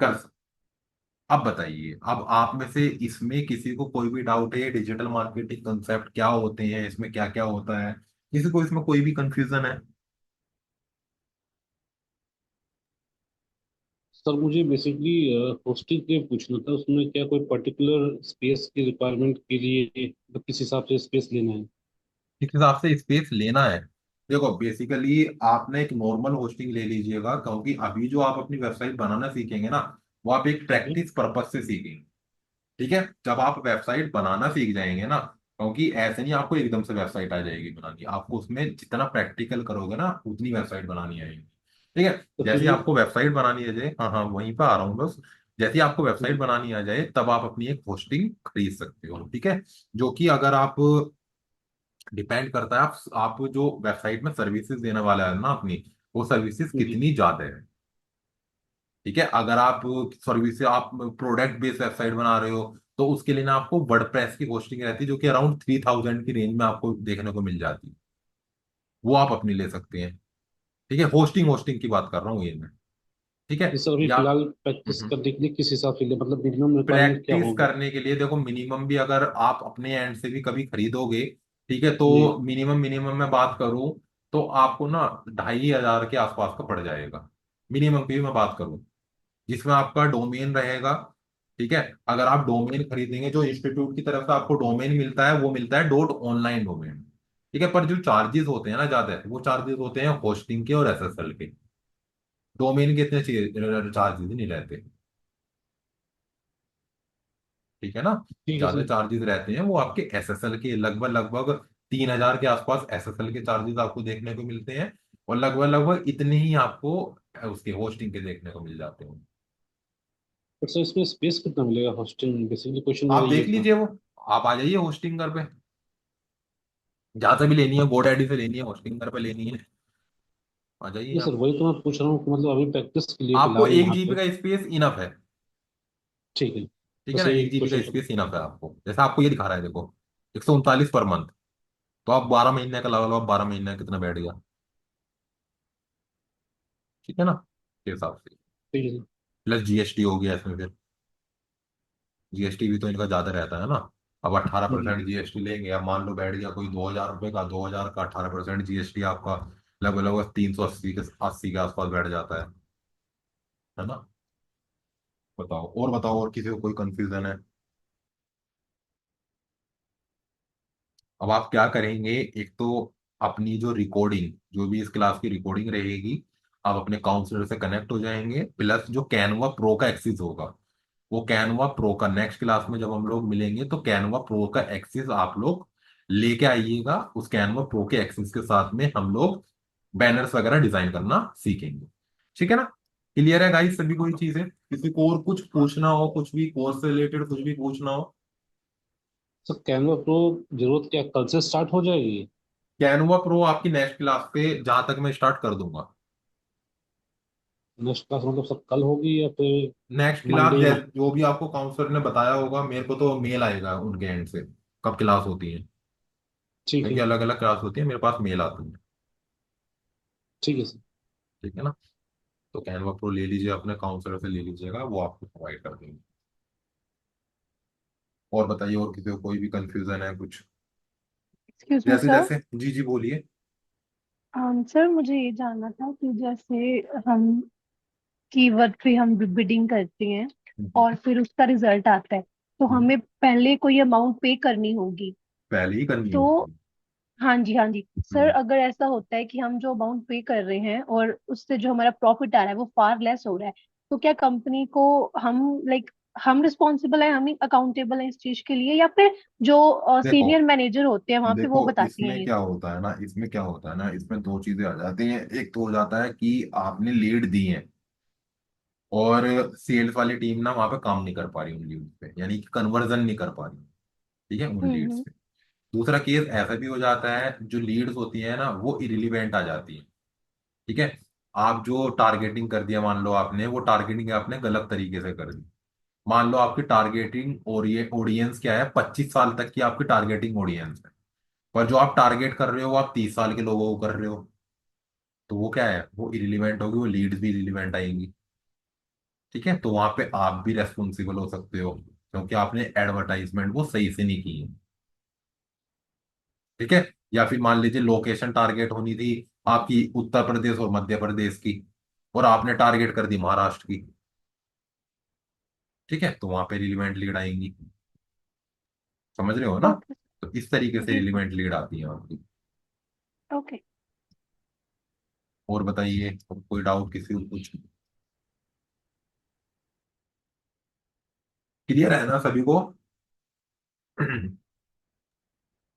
कर सकते हैं। अब बताइए, अब आप में से इसमें किसी को कोई भी डाउट है, डिजिटल मार्केटिंग कंसेप्ट क्या होते हैं, इसमें क्या क्या होता है, किसी को इसमें कोई भी कंफ्यूजन है। सर मुझे बेसिकली होस्टिंग के लिए पूछना था, उसमें क्या कोई पर्टिकुलर स्पेस की रिक्वायरमेंट के लिए मतलब किस हिसाब से स्पेस लेना है? किस हिसाब से स्पेस लेना है, देखो बेसिकली आपने एक नॉर्मल होस्टिंग ले लीजिएगा, क्योंकि अभी जो आप अपनी वेबसाइट बनाना सीखेंगे ना वो आप एक ठीक है। प्रैक्टिस पर्पज से सीखेंगे, ठीक है। जब आप वेबसाइट बनाना सीख जाएंगे ना, क्योंकि ऐसे नहीं आपको एकदम से वेबसाइट आ जाएगी बनानी, आपको उसमें जितना प्रैक्टिकल करोगे ना उतनी वेबसाइट बनानी आएगी, ठीक है। तो फिर जैसे ही ये आपको वेबसाइट बनानी आ जाए, हाँ हाँ वहीं पर आ रहा हूँ बस, जैसे ही आपको वेबसाइट हम्म, बनानी आ जाए तब आप अपनी एक होस्टिंग खरीद सकते हो, ठीक है। जो कि अगर आप, डिपेंड करता है आप जो वेबसाइट में सर्विसेज देने वाला है ना अपनी, वो सर्विसेज जी। कितनी ज्यादा है, ठीक है। अगर आप सर्विस आप प्रोडक्ट बेस्ड वेबसाइट बना रहे हो तो उसके लिए ना आपको वर्डप्रेस की होस्टिंग रहती है जो कि अराउंड 3000 की रेंज में आपको देखने को मिल जाती है, वो आप अपनी ले सकते हैं, ठीक है। होस्टिंग होस्टिंग की बात कर रहा हूँ ये मैं, ठीक है। ये सर अभी या फिलहाल प्रैक्टिस करने के लिए किस हिसाब से ले, मतलब मिनिमम रिक्वायरमेंट क्या प्रैक्टिस होगी? करने के लिए देखो, मिनिमम भी अगर आप अपने एंड से भी कभी खरीदोगे, ठीक है, तो जी। मिनिमम मिनिमम मैं बात करूं तो आपको ना 2500 के आसपास का पड़ जाएगा, मिनिमम की भी मैं बात करूं, जिसमें आपका डोमेन रहेगा, ठीक है। अगर आप डोमेन खरीदेंगे, जो इंस्टीट्यूट की तरफ से आपको डोमेन मिलता है वो मिलता है डॉट ऑनलाइन डोमेन, ठीक है। पर जो चार्जेस होते हैं ना ज्यादा, वो चार्जेस होते हैं होस्टिंग के और एसएसएल के, डोमेन के इतने चार्जेस नहीं रहते, ठीक है ना। ठीक है ज्यादा सर। चार्जेस रहते हैं वो आपके एसएसएल के, लगभग लगभग 3,000 के आसपास एसएसएल के चार्जेस आपको देखने को मिलते हैं, और लगभग लगभग इतने ही आपको उसके होस्टिंग के देखने को मिल जाते हैं। बट सर इसमें स्पेस कितना मिलेगा होस्टिंग, बेसिकली क्वेश्चन मेरा आप ये देख था। लीजिए वो, आप आ जाइए होस्टिंग घर पे, जहां से भी लेनी है, गोडैडी से लेनी है, होस्टिंग घर पे लेनी है, आ जाइए नहीं सर, आप। वही तो मैं पूछ रहा हूँ कि मतलब अभी प्रैक्टिस के लिए आपको फिलहाल एक यहाँ जीबी पे। का स्पेस इनफ है। ठीक है। ठीक है बस ना, यही 1 जीबी का क्वेश्चन था। स्पेस इनफ है आपको, जैसा आपको ये दिखा रहा है देखो, 139 पर मंथ। तो आप 12 महीने का लगा लो, आप 12 महीने का कितना बैठ गया, ठीक है ना, के हिसाब से। ठीक है सर। प्लस जीएसटी हो गया इसमें फिर, जीएसटी भी तो इनका ज्यादा रहता है ना। अब 18% जीएसटी लेंगे, अब मान लो बैठ गया कोई 2,000 रुपये का, 2,000 का 18% जीएसटी आपका लगभग लगभग 380 के आसपास बैठ जाता है ना। बताओ, और बताओ, और किसी को कोई कंफ्यूजन है? अब आप क्या करेंगे, एक तो अपनी जो रिकॉर्डिंग, जो भी इस क्लास की रिकॉर्डिंग रहेगी, आप अपने काउंसलर से कनेक्ट हो जाएंगे, प्लस जो कैनवा प्रो का एक्सेस होगा, वो कैनवा प्रो का नेक्स्ट क्लास में जब हम लोग मिलेंगे तो कैनवा प्रो का एक्सेस आप लोग लेके आइएगा। उस कैनवा प्रो के एक्सेस के साथ में हम लोग बैनर्स वगैरह डिजाइन करना सीखेंगे, ठीक है ना। क्लियर है गाइस सभी कोई चीजें? किसी को और कुछ पूछना हो, कुछ भी कोर्स से रिलेटेड कुछ भी पूछना हो? सर कैनवा प्रो जरूरत क्या कल से स्टार्ट हो जाएगी? कैनवा प्रो आपकी नेक्स्ट क्लास पे जहां तक मैं स्टार्ट कर दूंगा। नेक्स्ट क्लास मतलब सब कल होगी या फिर नेक्स्ट क्लास मंडे? जो भी आपको काउंसलर ने बताया होगा, मेरे को तो मेल आएगा उनके एंड से कब क्लास होती है, ठीक क्योंकि है। अलग अलग क्लास होती है, मेरे पास मेल आती है। ठीक है सर। ठीक है ना। तो कैनवा प्रो ले लीजिए, अपने काउंसलर से ले लीजिएगा, वो आपको प्रोवाइड कर देंगे। और बताइए, और किसी को कोई भी कंफ्यूजन है कुछ? एक्सक्यूज मी जैसे सर। जैसे, जी जी बोलिए। सर मुझे ये जानना था कि जैसे हम कीवर्ड पे हम बिडिंग करते हैं और फिर उसका रिजल्ट आता है, तो हम्म, हमें पहले कोई अमाउंट पे करनी होगी। पहले ही करनी तो होगी। हाँ जी, हाँ जी सर, हम्म, अगर ऐसा होता है कि हम जो अमाउंट पे कर रहे हैं और उससे जो हमारा प्रॉफिट आ रहा है वो फार लेस हो रहा है, तो क्या कंपनी को हम लाइक हम रिस्पॉन्सिबल है, हम ही अकाउंटेबल है इस चीज के लिए, या फिर जो देखो सीनियर मैनेजर होते हैं वहां पे वो देखो, बताती हैं इसमें ये? क्या होता है ना, इसमें दो चीजें आ जाती हैं। एक तो हो जाता है कि आपने लीड दी है और सेल्स वाली टीम ना वहां पे काम नहीं कर पा रही उन लीड्स पे, यानी कि कन्वर्जन नहीं कर पा रही, ठीक है, उन लीड्स हम्म। पे। दूसरा केस ऐसा भी हो जाता है, जो लीड्स होती है ना वो इरिलीवेंट आ जाती है, ठीक है। आप जो टारगेटिंग कर दिया, मान लो आपने वो टारगेटिंग आपने गलत तरीके से कर दी। मान लो आपकी टारगेटिंग और ये ऑडियंस क्या है, 25 साल तक की आपकी टारगेटिंग ऑडियंस है, पर जो आप टारगेट कर रहे हो वो आप 30 साल के लोगों को कर रहे हो, तो वो क्या है, वो इरिलीवेंट होगी, वो लीड्स भी इरिलीवेंट आएंगी, ठीक है। तो वहां पे आप भी रेस्पॉन्सिबल हो सकते हो, क्योंकि आपने एडवर्टाइजमेंट वो सही से नहीं की है, ठीक है। या फिर मान लीजिए लोकेशन टारगेट होनी थी आपकी उत्तर प्रदेश और मध्य प्रदेश की, और आपने टारगेट कर दी महाराष्ट्र की, ठीक है, तो वहां पे रिलीवेंट लीड आएंगी, समझ रहे हो ना। ओके। तो इस तरीके से जी सर। रिलीवेंट लीड आती है आपकी। ओके। और बताइए, और कोई डाउट किसी को कुछ? क्लियर है ना सभी को?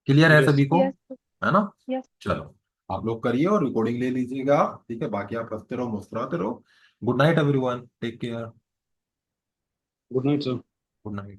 क्लियर है यस। सभी को, यस। है ना। यस। चलो, आप लोग करिए और रिकॉर्डिंग ले लीजिएगा आप, ठीक है, बाकी आप हंसते रहो मुस्कुराते रहो। Good night everyone, take care. Good night sir. Good night.